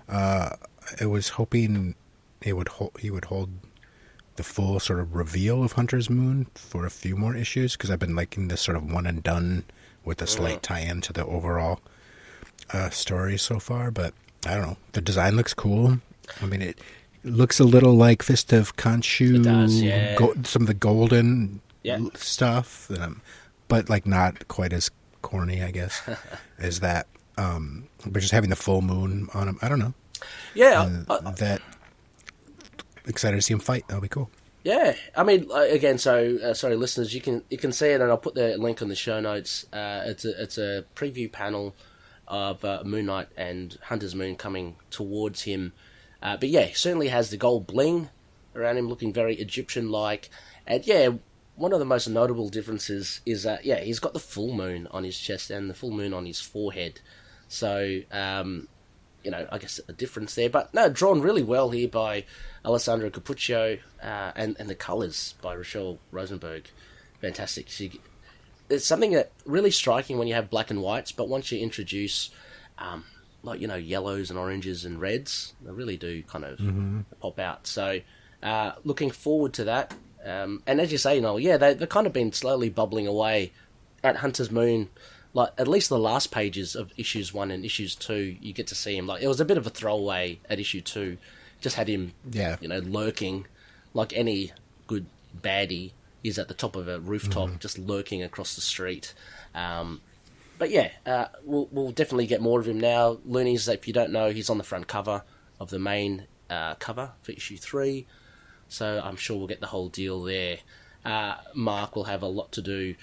I was hoping he would hold the full sort of reveal of Hunter's Moon for a few more issues, because I've been liking this sort of one and done with a slight tie-in to the overall story so far. But I don't know, the design looks cool. I mean, it looks a little like Fist of Khonshu. It does, yeah. Some of the golden stuff, but like not quite as corny, I guess, as that. But just having the full moon on him, I don't know. Yeah, that excited to see him fight. That'll be cool. Yeah, I mean, again, so sorry, listeners, you can see it, and I'll put the link in the show notes. It's a preview panel of Moon Knight and Hunter's Moon coming towards him. But yeah, he certainly has the gold bling around him, looking very Egyptian-like. And yeah, one of the most notable differences is that, he's got the full moon on his chest and the full moon on his forehead. So, I guess a difference there. But no, drawn really well here by Alessandro Cappuccio, and the colours by Rochelle Rosenberg. Fantastic. It's something that really striking when you have black and whites, but once you introduce like, yellows and oranges and reds. They really do kind of pop out. So, looking forward to that. And as you say, Noel, yeah, they've kind of been slowly bubbling away at Hunter's Moon. Like, at least the last pages of issues 1 and issues 2, you get to see him. Like, it was a bit of a throwaway at issue 2. Just had him, lurking, like any good baddie is at the top of a rooftop, just lurking across the street. But yeah, we'll definitely get more of him now. Looney's, if you don't know, he's on the front cover of the main cover for issue 3. So I'm sure we'll get the whole deal there. Mark will have a lot to do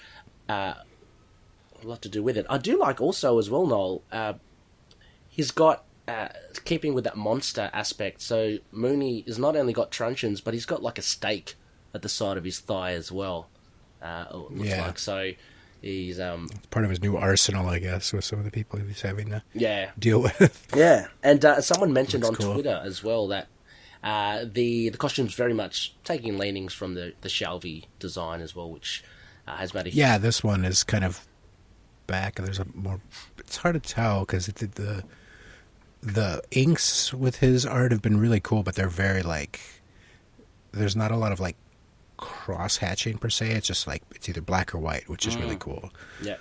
with it. I do like also as well, Noel, he's got, keeping with that monster aspect, so Mooney has not only got truncheons, but he's got like a stake at the side of his thigh as well. It looks like. So he's it's part of his new arsenal, I guess, with some of the people he's having to deal with. Yeah, and someone mentioned on cool. Twitter as well that the costume's very much taking leanings from the Shelby design as well, which has made a this one is kind of back. There's a more. It's hard to tell because the inks with his art have been really cool, but they're very like. There's not a lot of like cross hatching per se. It's just like it's either black or white, which is really cool. Yeah.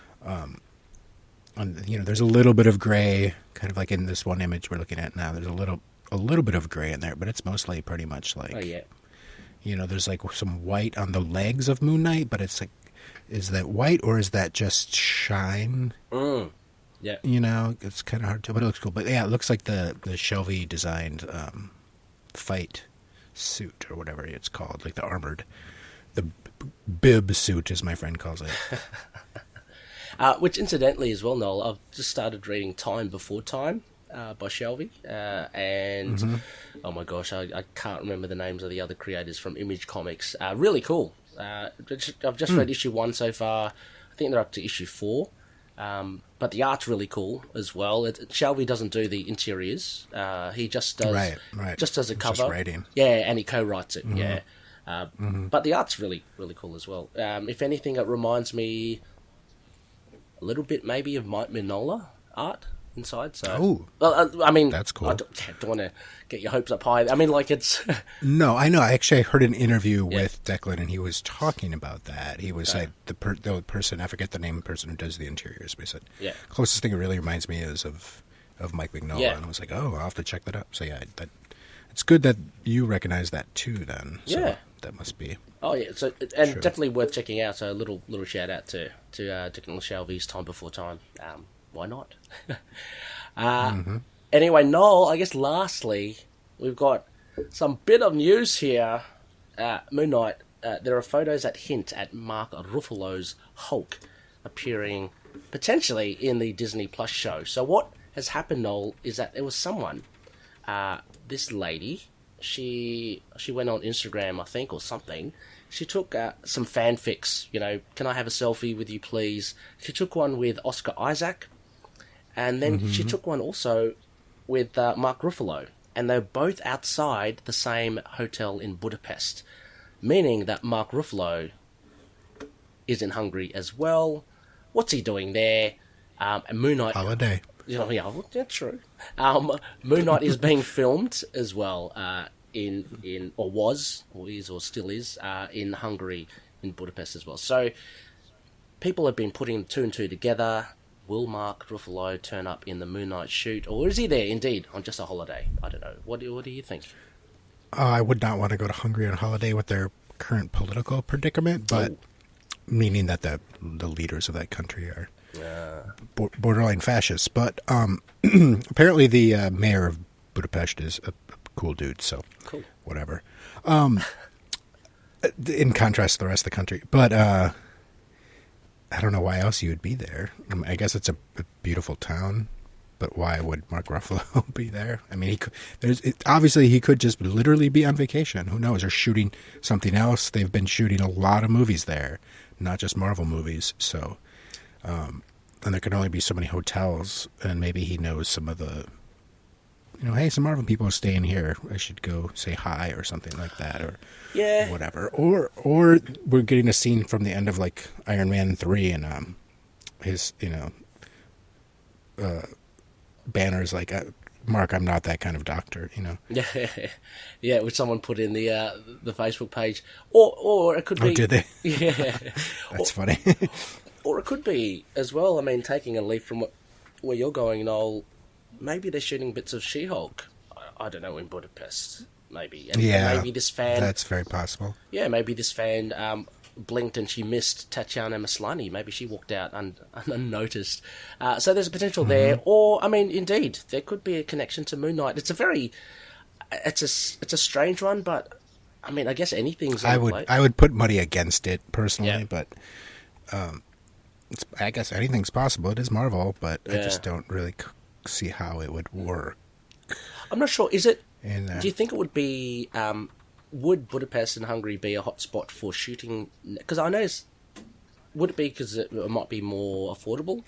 And there's a little bit of gray, kind of like in this one image we're looking at now. There's a little bit of gray in there, but it's mostly pretty much like. Oh yeah. There's like some white on the legs of Moon Knight, but it's like, is that white or is that just shine? Yeah. It's kind of hard to, but it looks cool. But yeah, it looks like the Shelby designed fight suit or whatever it's called, like the bib suit, as my friend calls it. Which incidentally as well, Noel, I've just started reading Time Before Time by Shelby, and oh my gosh, I can't remember the names of the other creators from Image Comics. Really cool. I've just read issue 1 so far. I think they're up to issue 4. But the art's really cool as well. Shelby doesn't do the interiors. He just does right. Just does a cover. Just writing. Yeah, and he co-writes it. Yeah. But the art's really, really cool as well. If anything, it reminds me a little bit maybe of Mike Mignola art inside. So, I mean, that's cool. I don't want to get your hopes up high. I mean, like it's. No, I know. Actually, I heard an interview with Declan, and he was talking about that. He was like the person. I forget the name of the person who does the interiors, but he said, closest thing it really reminds me is of Mike Mignola, and I was like, oh, I'll have to check that out. So yeah, it's good that you recognize that too. Then, so that must be. Oh yeah, so and true. Definitely worth checking out. So a little shout out to Dickon Shelby's Time Before Time. Why not? Anyway, Noel, I guess lastly, we've got some bit of news here. Moon Knight, there are photos that hint at Mark Ruffalo's Hulk appearing potentially in the Disney Plus show. So what has happened, Noel, is that there was someone, this lady, she went on Instagram, I think, or something. She took some fanfics, can I have a selfie with you, please? She took one with Oscar Isaac, and then she took one also with Mark Ruffalo, and they're both outside the same hotel in Budapest, meaning that Mark Ruffalo is in Hungary as well. What's he doing there? And Moon Knight... Holiday. Yeah, true. Moon Knight is being filmed as well in or was, or is, or still is, in Hungary, in Budapest as well. So people have been putting 2 and 2 together. Will Mark Ruffalo turn up in the Moon Knight shoot, or is he there indeed on just a holiday? I don't know. What do you think? I would not want to go to Hungary on a holiday with their current political predicament, but meaning that the leaders of that country are borderline fascists. But apparently the mayor of Budapest is a cool dude, so whatever. In contrast to the rest of the country. But I don't know why else you would be there. I guess it's a beautiful town, but why would Mark Ruffalo be there? I mean, obviously he could just literally be on vacation. Who knows? Or shooting something else. They've been shooting a lot of movies there, not just Marvel movies. So, and there can only be so many hotels, and maybe he knows some of the, hey, some Marvel people are staying here. I should go say hi or something like that, or whatever. Or we're getting a scene from the end of like Iron Man 3 and his banners like, Mark, I'm not that kind of doctor, you know. Yeah, which someone put in the Facebook page. Or it could be... Oh, did they? Yeah. That's funny. Or it could be, as well, I mean, taking a leaf from where you're going, Noel, maybe they're shooting bits of She-Hulk. I don't know, in Budapest, maybe. And maybe this fan... that's very possible. Yeah, maybe this fan blinked and she missed Tatiana Maslany. Maybe she walked out unnoticed. So there's a potential there. Or, I mean, indeed, there could be a connection to Moon Knight. It's a very... It's a strange one, but, I mean, I guess anything's on the plate. I would put money against it, personally, but... I guess anything's possible. It is Marvel, but I just don't really see how it would work. I'm not sure. Is it... And, do you think it would be... would Budapest and Hungary be a hotspot for shooting? Because I know... Would it be because it might be more affordable?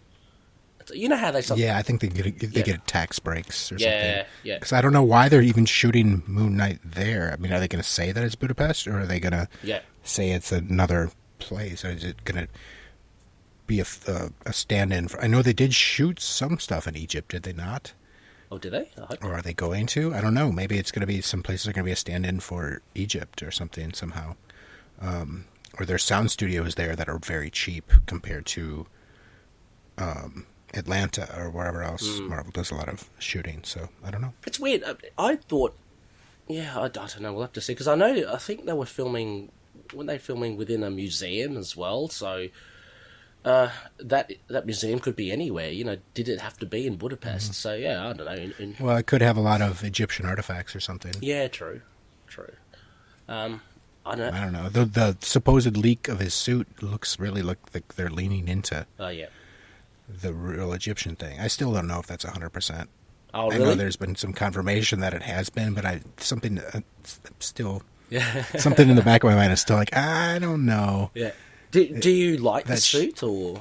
You know how they... Yeah, I think they get tax breaks or something. Yeah. Because I don't know why they're even shooting Moon Knight there. I mean, are they going to say that it's Budapest, or are they going to say it's another place? Or is it going to be a stand-in? I know they did shoot some stuff in Egypt, did they not? Oh, did they? Or are they going to? I don't know. Maybe it's going to be some places are going to be a stand-in for Egypt or something somehow. Or there's sound studios there that are very cheap compared to Atlanta or wherever else Marvel does a lot of shooting. So I don't know. It's weird. I thought, I don't know. We'll have to see, because I think they were filming within a museum as well. So that museum could be anywhere. You know, did it have to be in Budapest? So I don't know. Well, it could have a lot of Egyptian artifacts or something. Yeah, true. I don't know. The supposed leak of his suit looks like they're leaning into. Oh yeah. The real Egyptian thing. I still don't know if that's 100%. Oh, really? I know there's been some confirmation that it has been, but something in the back of my mind is still like, I don't know. Yeah. Do you like the suit, or?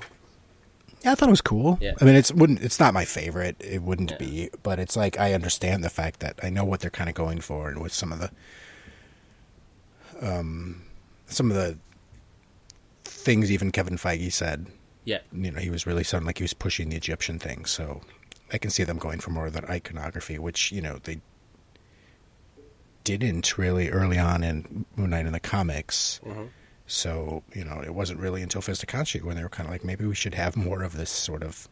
Yeah, I thought it was cool. Yeah. I mean, it's not my favorite. It wouldn't be, but it's like I understand the fact that I know what they're kind of going for, and with some of the things even Kevin Feige said. Yeah. You know, he was really sounding like he was pushing the Egyptian thing, so I can see them going for more of that iconography, which, you know, they didn't really early on in Moon Knight in the comics. So, you know, it wasn't really until Fist of Khonshu when they were kind of like, maybe we should have more of this sort of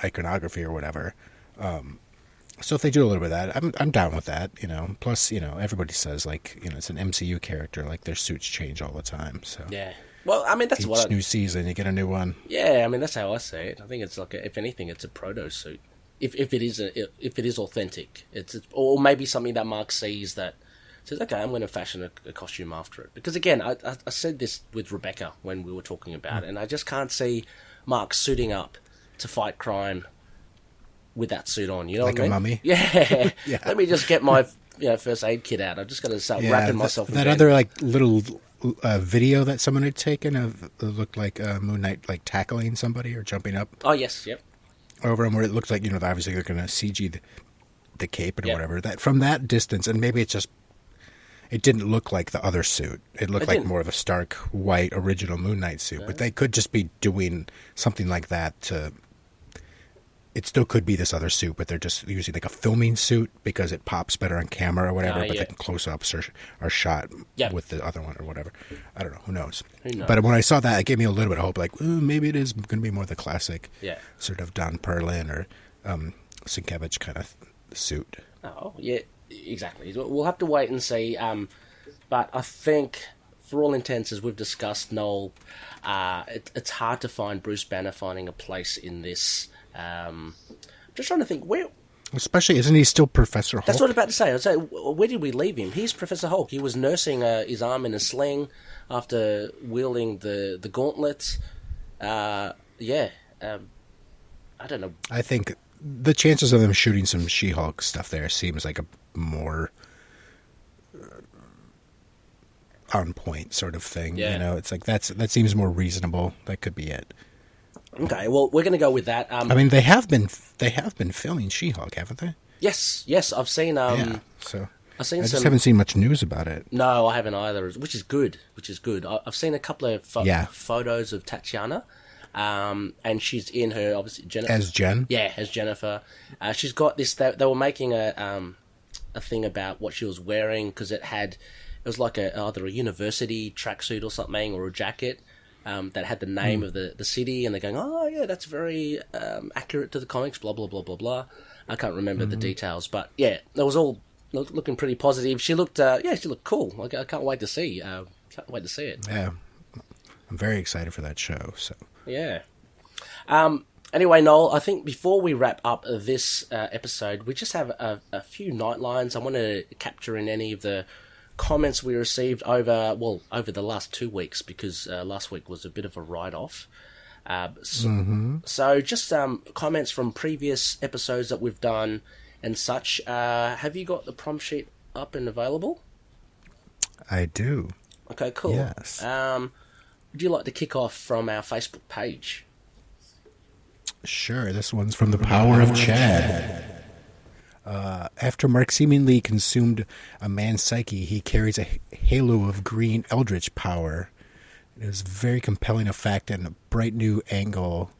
iconography or whatever. So if they do a little bit of that, I'm down with that, you know. Plus, you know, everybody says, like, you know, it's an MCU character, like their suits change all the time, so. Yeah. Well, I mean, that's each new season, you get a new one. Yeah, I mean, that's how I see it. I think it's like, if anything, it's a proto suit. If it is authentic, or maybe something that Mark sees that says, okay, I'm going to fashion a costume after it. Because again, I said this with Rebecca when we were talking about it, and I just can't see Mark suiting up to fight crime with that suit on. You know, like what I mean? A mummy. Yeah. Let me just get my first aid kit out. I'm just going to start wrapping myself. That other like little video that someone had taken of looked like Moon Knight like tackling somebody or jumping up. Oh yes, yep. Over him, where it looks like, you know, obviously they're going to CG the cape or whatever. That from that distance, and maybe it didn't look like the other suit. It looked like more of a stark white original Moon Knight suit. But they could just be doing something like that to. It still could be this other suit, but they're just using like a filming suit because it pops better on camera or whatever. But the close-ups are shot with the other one or whatever. I don't know. Who knows? But when I saw that, it gave me a little bit of hope. Like, maybe it is going to be more the classic sort of Don Perlin or Sienkiewicz kind of suit. Oh, yeah, exactly. We'll have to wait and see. But I think, for all intents, as we've discussed, Noel, it's hard to find Bruce Banner finding a place in this. Just trying to think where. Especially, isn't he still Professor Hulk? That's what I was about to say. I'd say, where did we leave him? He's Professor Hulk. He was nursing his arm in a sling after wielding the gauntlets. I don't know. I think the chances of them shooting some She-Hulk stuff there seems like a more on point sort of thing. You know, it's like that seems more reasonable. That could be it. Okay, well, we're going to go with that. I mean, they have been filming She-Hulk, haven't they? Yes, I've seen. So I've seen. I just haven't seen much news about it. No, I haven't either, which is good. I've seen a couple of photos of Tatiana, and she's in her, obviously, Jennifer. As Jen? Yeah, as Jennifer. She's got this, they were making a thing about what she was wearing, because it was like either a university tracksuit or something, or a jacket that had the name of the city, and they're going, oh yeah, that's very accurate to the comics, blah, blah, blah, blah, blah. I can't remember the details, but yeah, it was all looking pretty positive. She looked, she looked cool. I can't wait to see. Can't wait to see it. Yeah, I'm very excited for that show. So yeah. Anyway, Knol, I think before we wrap up this episode, we just have a few nightlines. I want to capture in any of the comments we received over the last 2 weeks, because last week was a bit of a write-off. So just comments from previous episodes that we've done and such. Have you got the prompt sheet up and available? I do. Okay, cool. Yes. Would you like to kick off from our Facebook page? Sure, this one's from the Power of Chad. After Mark seemingly consumed a man's psyche, he carries a halo of green eldritch power. It is a very compelling effect and a bright new angle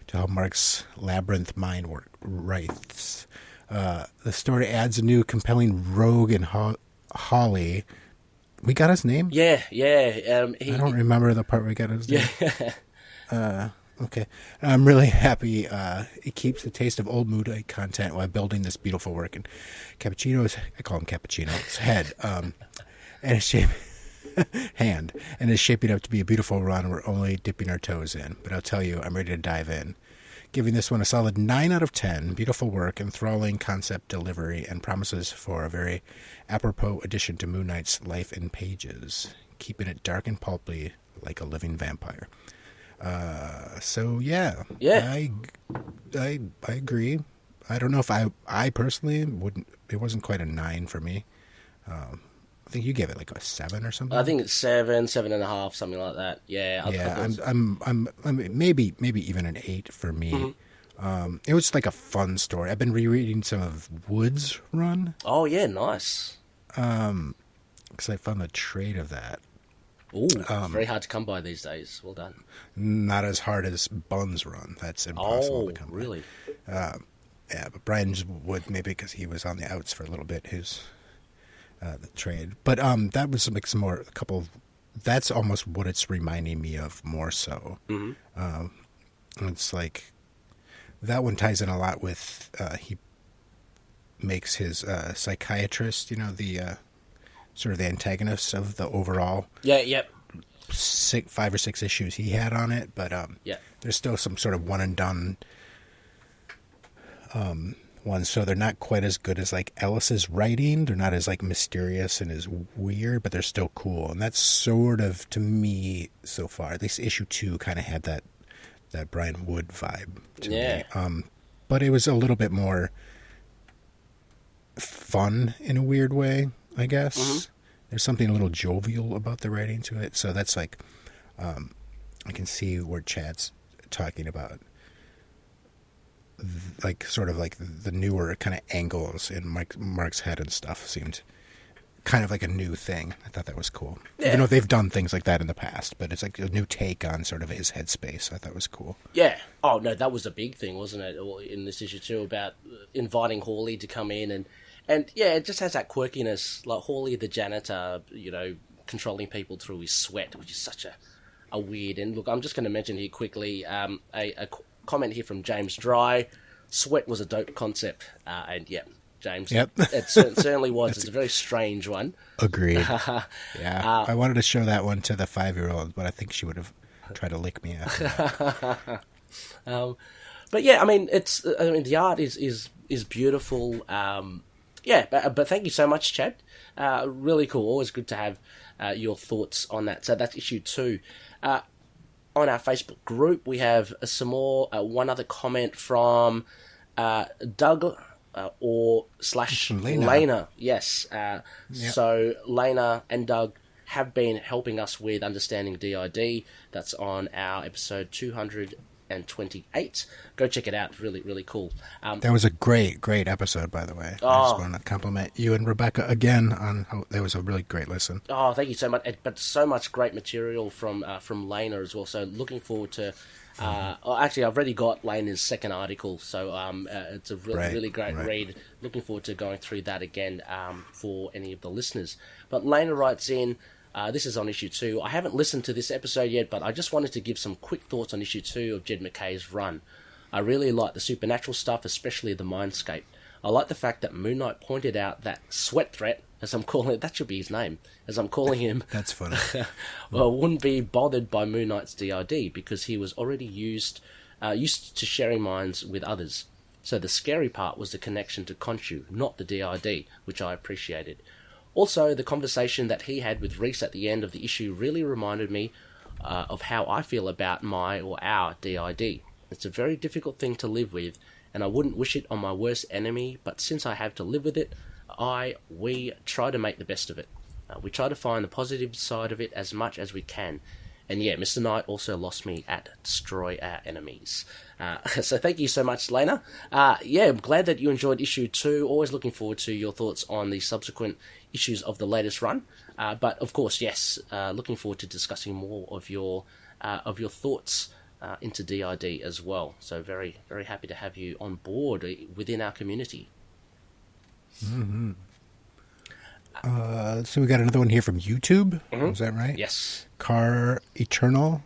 to how Mark's labyrinth mind writhes. The story adds a new compelling rogue in Holly. We got his name? Yeah. I don't remember the part we got his name. Yeah. Okay. I'm really happy it keeps the taste of old Moodite content while building this beautiful work. And Cappuccino's, I call him Cappuccino, it's head, and his hand, and is shaping up to be a beautiful run we're only dipping our toes in. But I'll tell you, I'm ready to dive in. Giving this one a solid 9 out of 10. Beautiful work, enthralling concept delivery, and promises for a very apropos addition to Moon Knight's life in pages, keeping it dark and pulpy like a living vampire. So yeah, I agree. I don't know if I personally wouldn't. It wasn't quite a 9 for me. I think you gave it like a 7 or something. I think it's 7.5, something like that. Yeah, I'm maybe even an 8 for me. Mm-hmm. It was like a fun story. I've been rereading some of Wood's run. Oh yeah, nice. Because I found a trade of that. Ooh, very hard to come by these days. Well done. Not as hard as Bun's run. That's impossible to come by. Really? Yeah, but Brian's Wood, maybe because he was on the outs for a little bit, the trade. But that was like some more, a couple of, that's almost what it's reminding me of more so. Mm-hmm. It's like, that one ties in a lot with, he makes his psychiatrist, the sort of the antagonist of the overall. Yeah, yep. 5 or 6 issues he had on it, but there's still some sort of one and done ones, so they're not quite as good as like Ellis's writing. They're not as like mysterious and as weird, but they're still cool. And that's sort of, to me so far, at least issue 2 kind of had that Brian Wood vibe to me. But it was a little bit more fun in a weird way, I guess. Mm-hmm. There's something a little jovial about the writing to it. So that's like, I can see where Chad's talking about, like sort of like the newer kind of angles in Mark's head and stuff seemed kind of like a new thing. I thought that was cool. Yeah. Even though they've done things like that in the past, but it's like a new take on sort of his headspace. I thought was cool. Yeah. Oh no, that was a big thing, wasn't it? In this issue too, about inviting Hawley to come in and yeah, it just has that quirkiness, like Hawley the janitor, controlling people through his sweat, which is such a weird. And look, I'm just going to mention here quickly a comment here from James Dry. Sweat was a dope concept, and yeah, James, yep. It certainly was. It's a very strange one. Agreed. Yeah, I wanted to show that one to the 5-year-old, but I think she would have tried to lick me after that. But yeah, I mean, the art is beautiful. But thank you so much, Chad. Really cool. Always good to have your thoughts on that. So that's issue 2. On our Facebook group, we have some more. One other comment from Doug or / Lena. Yes. Yep. So Lena and Doug have been helping us with understanding DID. That's on our episode 228. Go check it out. Really, really cool. That was a great epised, by the way. I just want to compliment you and Rebecca again on how that was a really great listen. Oh, thank you so much. But so much great material from Lena as well. So looking forward to Actually, I've already got Lena's second article, so it's a really great read. Looking forward to going through that again for any of the listeners. But Lena writes in, this is on issue 2. I haven't listened to this episode yet, but I just wanted to give some quick thoughts on issue 2 of Jed MacKay's run. I really like the supernatural stuff, especially the Mindscape. I like the fact that Moon Knight pointed out that Sweat Threat, as I'm calling it, that should be his name, as I'm calling him. That's funny. Well, wouldn't be bothered by Moon Knight's DID because he was already used to sharing minds with others. So the scary part was the connection to Khonshu, not the DID, which I appreciated. Also, the conversation that he had with Reese at the end of the issue really reminded me of how I feel about my or our DID. It's a very difficult thing to live with, and I wouldn't wish it on my worst enemy, but since I have to live with it, we try to make the best of it. We try to find the positive side of it as much as we can. And yeah, Mr. Knight also lost me at Destroy Our Enemies. So thank you so much, Lena. Yeah, I'm glad that you enjoyed issue 2. Always looking forward to your thoughts on the subsequent issues of the latest run. But of course, yes, looking forward to discussing more of your thoughts into DID as well. So very, very happy to have you on board within our community. Mm-hmm. So we got another one here from YouTube. Is that right? Yes. Car Eternal,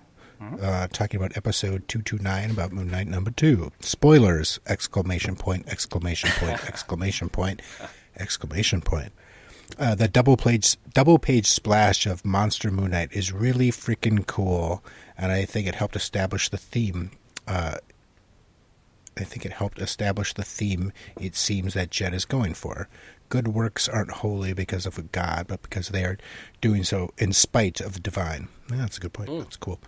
talking about episode 229 about Moon Knight number 2. Spoilers! Exclamation point! Exclamation point! Exclamation point! Exclamation point! That double page splash of Monster Moon Knight is really freaking cool, and I think it helped establish the theme. It seems that Jed is going for. Good works aren't holy because of a god, but because they are doing so in spite of the divine. Yeah, that's a good point. That's cool.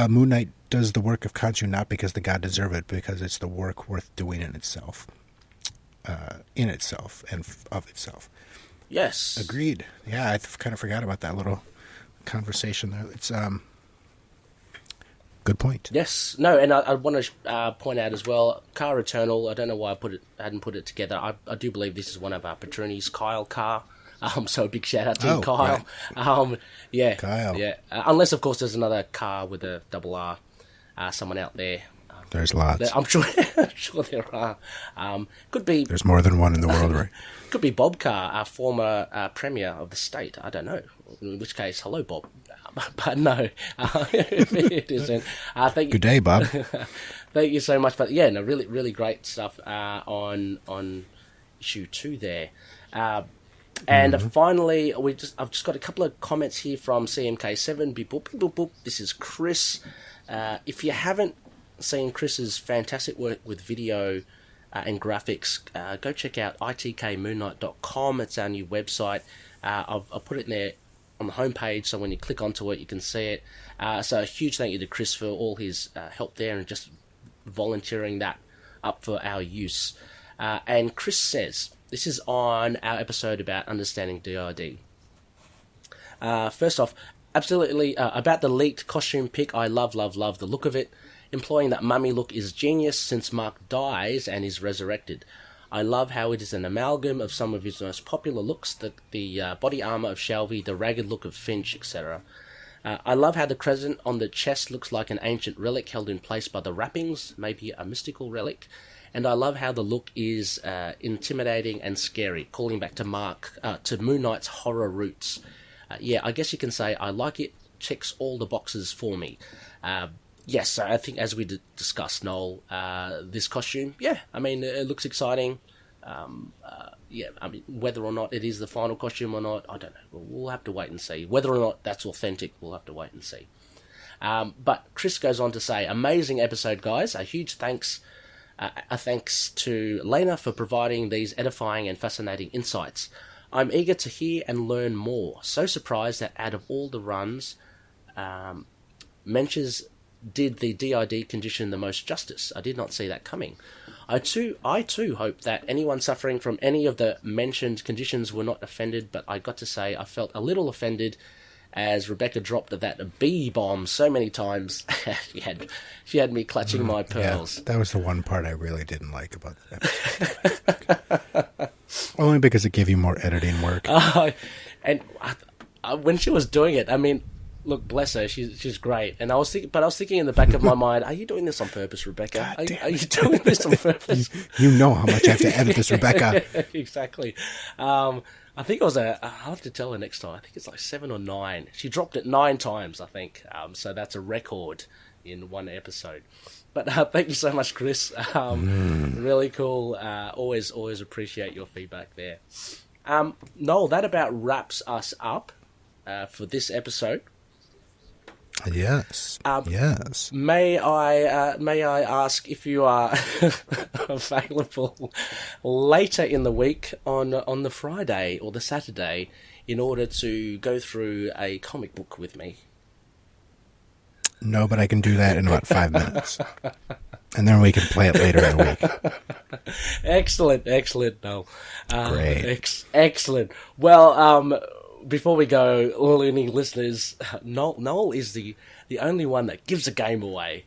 Moon Knight does the work of Khonshu not because the god deserves it, but because it's the work worth doing in itself. In itself and of itself. Yes. Agreed. Yeah, I kind of forgot about that little conversation there. It's good point. Yes. No, and I want to point out as well, Car Eternal, I don't know why I hadn't put it together. I do believe this is one of our patronies, Kyle Carr. So a big shout out to Kyle. Right. Yeah. Kyle. Yeah. Unless, of course, there's another car with a double R, someone out there. There's lots. I'm sure there are. Could be. There's more than one in the world, right? Could be Bob Carr, our former premier of the state. I don't know. In which case, hello, Bob. But no, it isn't. Good day, Bob. Thank you so much. But yeah, no, really, really great stuff on issue 2 there. And finally, I've just got a couple of comments here from CMK7. Beep, boop, boop, boop. This is Chris. If you haven't seen Chris's fantastic work with video and graphics, go check out itkmoonnight.com. It's our new website. I've put it in there on the homepage, so when you click onto it, you can see it. So a huge thank you to Chris for all his help there and just volunteering that up for our use. And Chris says, this is on our episode about understanding DID. First off, absolutely, about the leaked costume pic, I love the look of it. Employing that mummy look is genius since Mark dies and is resurrected. I love how it is an amalgam of some of his most popular looks, the body armor of Shelby, the ragged look of Finch, etc. I love how the crescent on the chest looks like an ancient relic held in place by the wrappings, maybe a mystical relic. And I love how the look is intimidating and scary, calling back to Moon Knight's horror roots. Yeah, I guess you can say I like it, checks all the boxes for me. Yes, I think as we discussed, Knol, this costume, yeah, I mean, it looks exciting. Yeah, I mean, whether or not it is the final costume or not, I don't know. We'll have to wait and see. Whether or not that's authentic, we'll have to wait and see. But Chris goes on to say, amazing episode, guys. A huge thanks to Lena for providing these edifying and fascinating insights. I'm eager to hear and learn more. So surprised that out of all the runs, Mensch's did the DID condition the most justice. I did not see that coming. I too hope that anyone suffering from any of the mentioned conditions were not offended, but I got to say I felt a little offended as Rebecca dropped that bee bomb so many times. she had me clutching my pearls. Yeah, that was the one part I really didn't like about that episode. Only because it gave you more editing work. And when she was doing it, I mean, Look, bless her. She's great. And I was thinking in the back of my mind, are you doing this on purpose, Rebecca? Are you doing this on purpose? You know how much I have to edit this, Rebecca. Exactly. I think it was I'll have to tell her next time. I think it's like 7 or 9. She dropped it 9 times, I think. So that's a record in one episode. But thank you so much, Chris. Really cool. Always appreciate your feedback there. Noel, that about wraps us up for this episode. Yes. Yes. May I ask if you are available later in the week on the Friday or the Saturday in order to go through a comic book with me? No, but I can do that in about 5 minutes. And then we can play it later in the week. Excellent, no. Great. Excellent. Well, before we go, Loony listeners, Noel is the only one that gives a game away.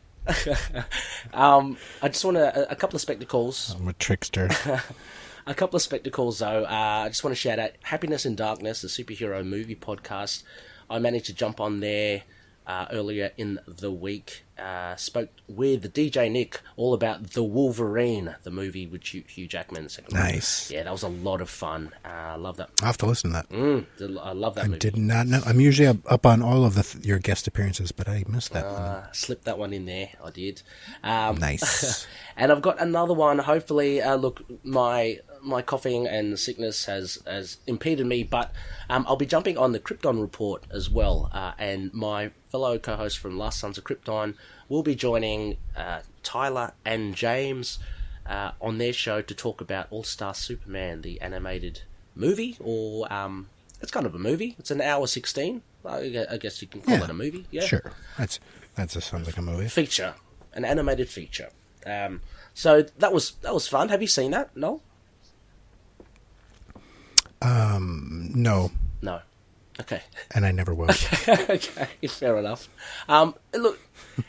I just want a couple of spectacles. I'm a trickster. A couple of spectacles, though. I just want to shout out Happiness in Darkness, the superhero movie podcast. I managed to jump on there earlier in the week. Spoke with the DJ Nick all about The Wolverine, the movie with Hugh Jackman. Nice. Yeah, that was a lot of fun. I love that. I'll have to listen to that. I love that movie. I did not know. I'm usually up on all of your guest appearances, but I missed that one. Slipped that one in there. I did. Nice. And I've got another one. Hopefully, look, my coughing and sickness has impeded me, but I'll be jumping on the Krypton report as well. And my fellow co-host from Last Sons of Krypton will be joining Tyler and James on their show to talk about All-Star Superman, the animated movie, or it's kind of a movie. It's an hour 16. I guess you can call it a movie. Yeah, sure. That sounds like a movie. Feature, an animated feature. So that was fun. Have you seen that? No. No. No. Okay. And I never will. Okay, fair enough. Look,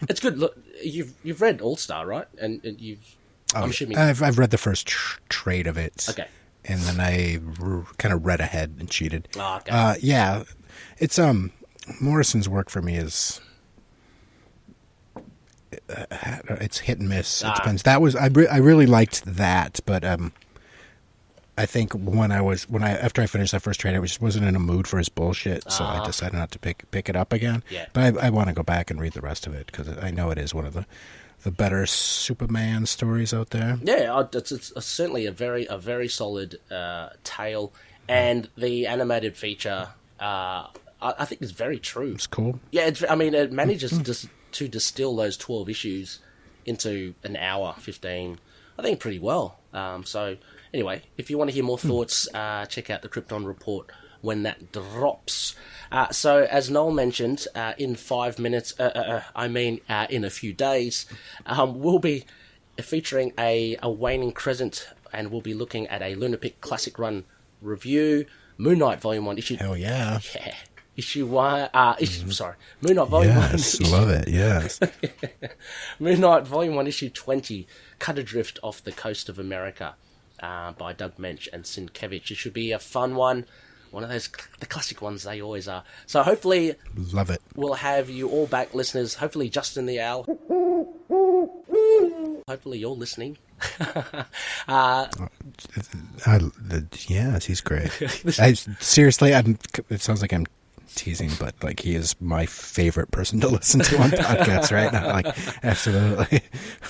it's good. Look, you've read All Star, right? And you've. I'm assuming I've read the first trade of it. Okay. And then I kind of read ahead and cheated. Oh, okay. Yeah, it's Morrison's work for me is. It's hit and miss. It depends. That was I really liked that, but I think after I finished that first trade, I just wasn't in a mood for his bullshit, so I decided not to pick it up again. Yeah. But I want to go back and read the rest of it because I know it is one of the better Superman stories out there. Yeah, it's certainly a very solid tale, and the animated feature I think is very true. It's cool. Yeah, it manages to distill those 12 issues into an hour 15, I think, pretty well. So anyway, if you want to hear more thoughts, check out the Krypton report when that drops. So as Noel mentioned, in 5 minutes, in a few days, we'll be featuring a Waning Crescent, and we'll be looking at a Lunatics Classic Run review, Moon Knight Volume 1 issue. Hell yeah. Yeah. Issue 1, Moon Knight Volume 1. Yes, love it, yes. Moon Knight Volume 1, Issue 20, Cut Adrift Off the Coast of America, by Doug Mensch and Sienkiewicz. It should be a fun one. One of those, the classic ones they always are. So hopefully... Love it. We'll have you all back, listeners. Hopefully Justin the Owl. Hopefully you're listening. Yes, he's great. Seriously, it sounds like I'm teasing, but like he is my favorite person to listen to on podcasts right now. Like, absolutely.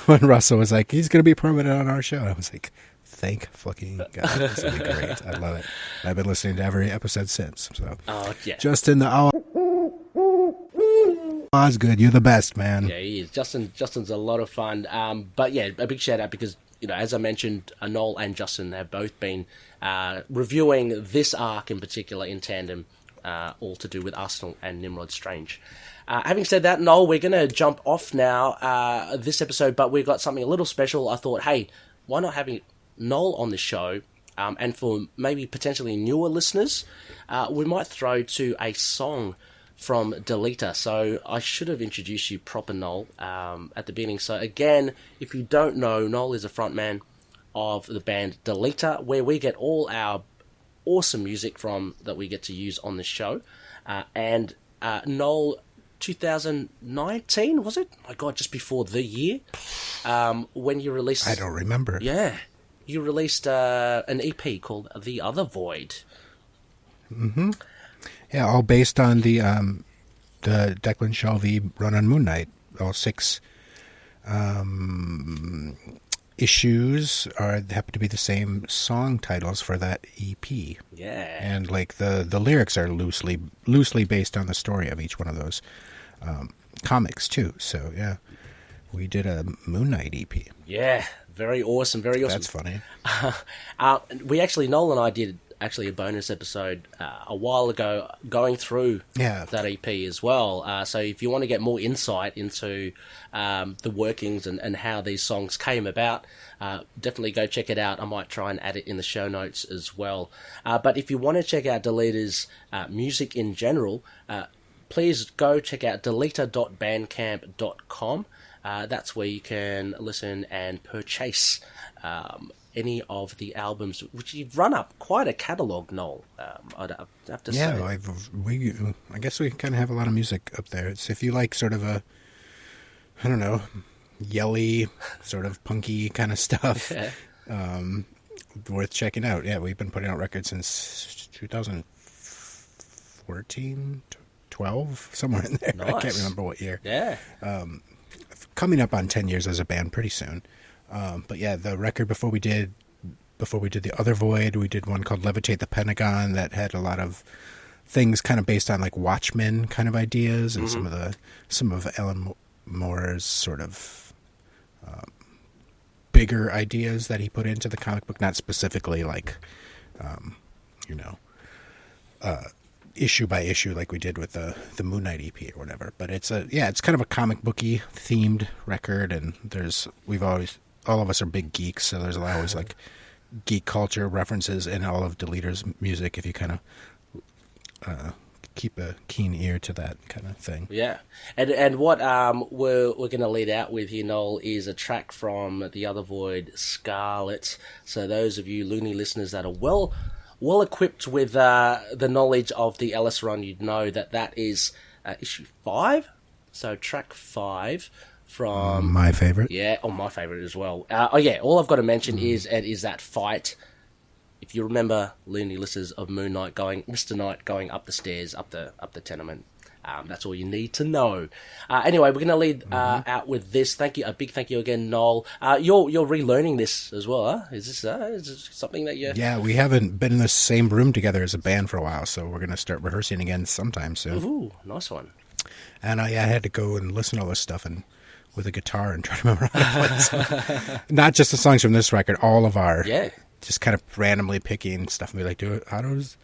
When Russell was like, he's going to be permanent on our show, I was like, thank fucking God. This will be great. I love it. I've been listening to every episode since. So, Justin the Owl. Osgood, you're the best, man. Yeah, he is. Justin's a lot of fun. But yeah, a big shout out because, as I mentioned, Knol and Justin have both been reviewing this arc in particular in tandem, all to do with Arsenal and Nimrod Strange. Having said that, Knol, we're going to jump off now this episode, but we've got something a little special. I thought, hey, why not having Knol on the show? And for maybe potentially newer listeners, we might throw to a song from Delita. So I should have introduced you proper, Knol, at the beginning. So again, if you don't know, Knol is a frontman of the band Delita, where we get all our awesome music from that we get to use on the show. And Knol 2019, was it? My God, just before the year, when you released... I don't remember. Yeah. You released an EP called The Other Void. Mm-hmm. Yeah, all based on the Declan Shalvey run on Moon Knight. All 6 issues happen to be the same song titles for that EP. Yeah. And like the lyrics are loosely based on the story of each one of those comics too. So yeah, we did a Moon Knight EP. Yeah, very awesome, very awesome. That's funny. We actually, Knol and I did actually a bonus episode a while ago going through that EP as well. So if you want to get more insight into the workings and how these songs came about, definitely go check it out. I might try and add it in the show notes as well. But if you want to check out Deleta's music in general, please go check out deleta.bandcamp.com. That's where you can listen and purchase any of the albums, which you've run up quite a catalogue, Knol. I'd have to say. Yeah, I guess we kind of have a lot of music up there. It's if you like sort of a, I don't know, yelly, sort of punky kind of stuff, worth checking out. Yeah, we've been putting out records since 2014, 12, somewhere in there. Nice. I can't remember what year. Yeah. Coming up on 10 years as a band pretty soon. But yeah, the record before we did The Other Void, we did one called Levitate the Pentagon that had a lot of things kind of based on like Watchmen kind of ideas and some of Alan Moore's sort of bigger ideas that he put into the comic book, not specifically like issue by issue like we did with the Moon Knight EP or whatever. But it's kind of a comic booky themed record, and all of us are big geeks, so there's always like geek culture references in all of Deleta's music if you kind of keep a keen ear to that kind of thing. Yeah. And what we're going to lead out with here, Knol, is a track from The Other Void, Scarlet. So those of you Loony listeners that are well equipped with the knowledge of the Ellis run, you'd know that is issue 5. So track 5 from my favorite. Yeah, my favorite as well. All I've got to mention is that fight. If you remember, Loony listeners of Moon Knight Mr. Knight going up the stairs, up the tenement. That's all you need to know. Anyway, we're going to lead out with this. Thank you, a big thank you again, Knol. You're relearning this as well, huh? Is this something that you? Yeah, we haven't been in the same room together as a band for a while, so we're going to start rehearsing again sometime soon. Ooh, nice one. And I had to go and listen to all this stuff and with a guitar and try to remember how to play songs. Not just the songs from this record, all of our just kind of randomly picking stuff and be like, how does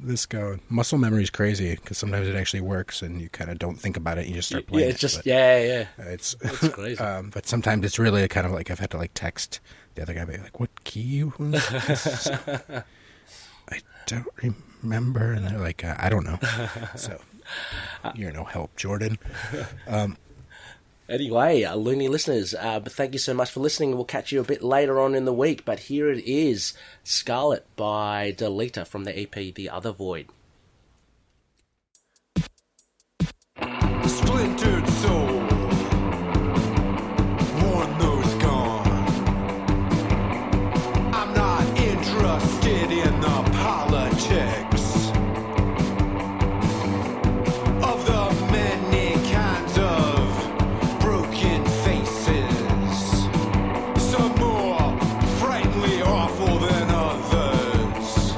this go? Muscle memory is crazy because sometimes it actually works and you kind of don't think about it and you just start playing. Yeah, it's just it's crazy. But sometimes it's really kind of like I've had to like text the other guy, be like, "What key was this?" I don't remember, and they're like, "I don't know." So you're no help, Jordan. Anyway, Loony listeners, thank you so much for listening. We'll catch you a bit later on in the week, but here it is, Scarlet by Deleta from the EP The Other Void. Splintered soul, worn nose gone. I'm not interested in the politics of the many kinds of broken faces. Some more frighteningly awful than others.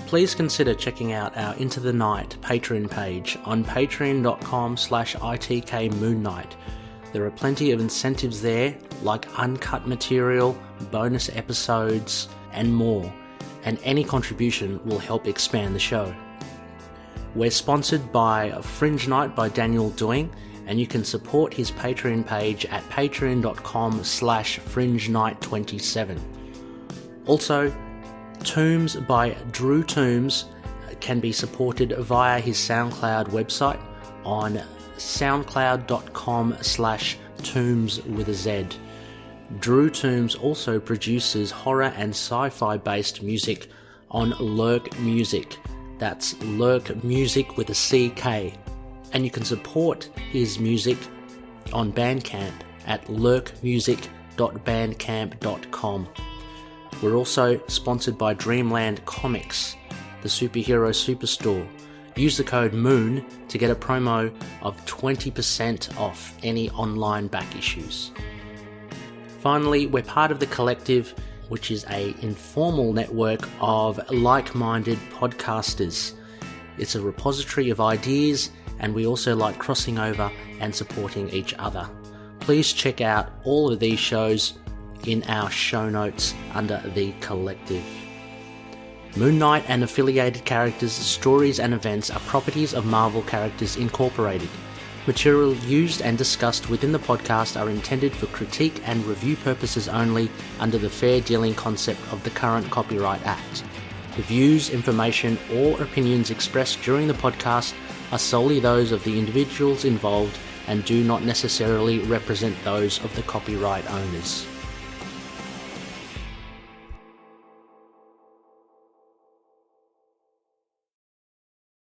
Please consider checking out our Into the Night Patreon page on patreon.com/ITK Moon Knight. There are plenty of incentives there, like uncut material, bonus episodes, and more, and any contribution will help expand the show. We're sponsored by Fringe Night by Daniel Doing, and you can support his Patreon page at patreon.com/FringeNight27. Also, Tombz by Drew Tombz can be supported via his SoundCloud website on soundcloud.com/Tombz with a Z. Drew Tombz also produces horror and sci-fi based music on LURKMUSIC. That's LURKMUSIC with a CK. And you can support his music on Bandcamp at lurkmusic.bandcamp.com. We're also sponsored by Dreamland Comics, the superhero superstore. Use the code MOON to get a promo of 20% off any online back issues. Finally, we're part of The Collective, which is an informal network of like-minded podcasters. It's a repository of ideas, and we also like crossing over and supporting each other. Please check out all of these shows in our show notes under The Collective. Moon Knight and affiliated characters, stories and events are properties of Marvel Characters Incorporated. Material used and discussed within the podcast are intended for critique and review purposes only under the fair dealing concept of the current Copyright Act. The views, information, or opinions expressed during the podcast are solely those of the individuals involved and do not necessarily represent those of the copyright owners.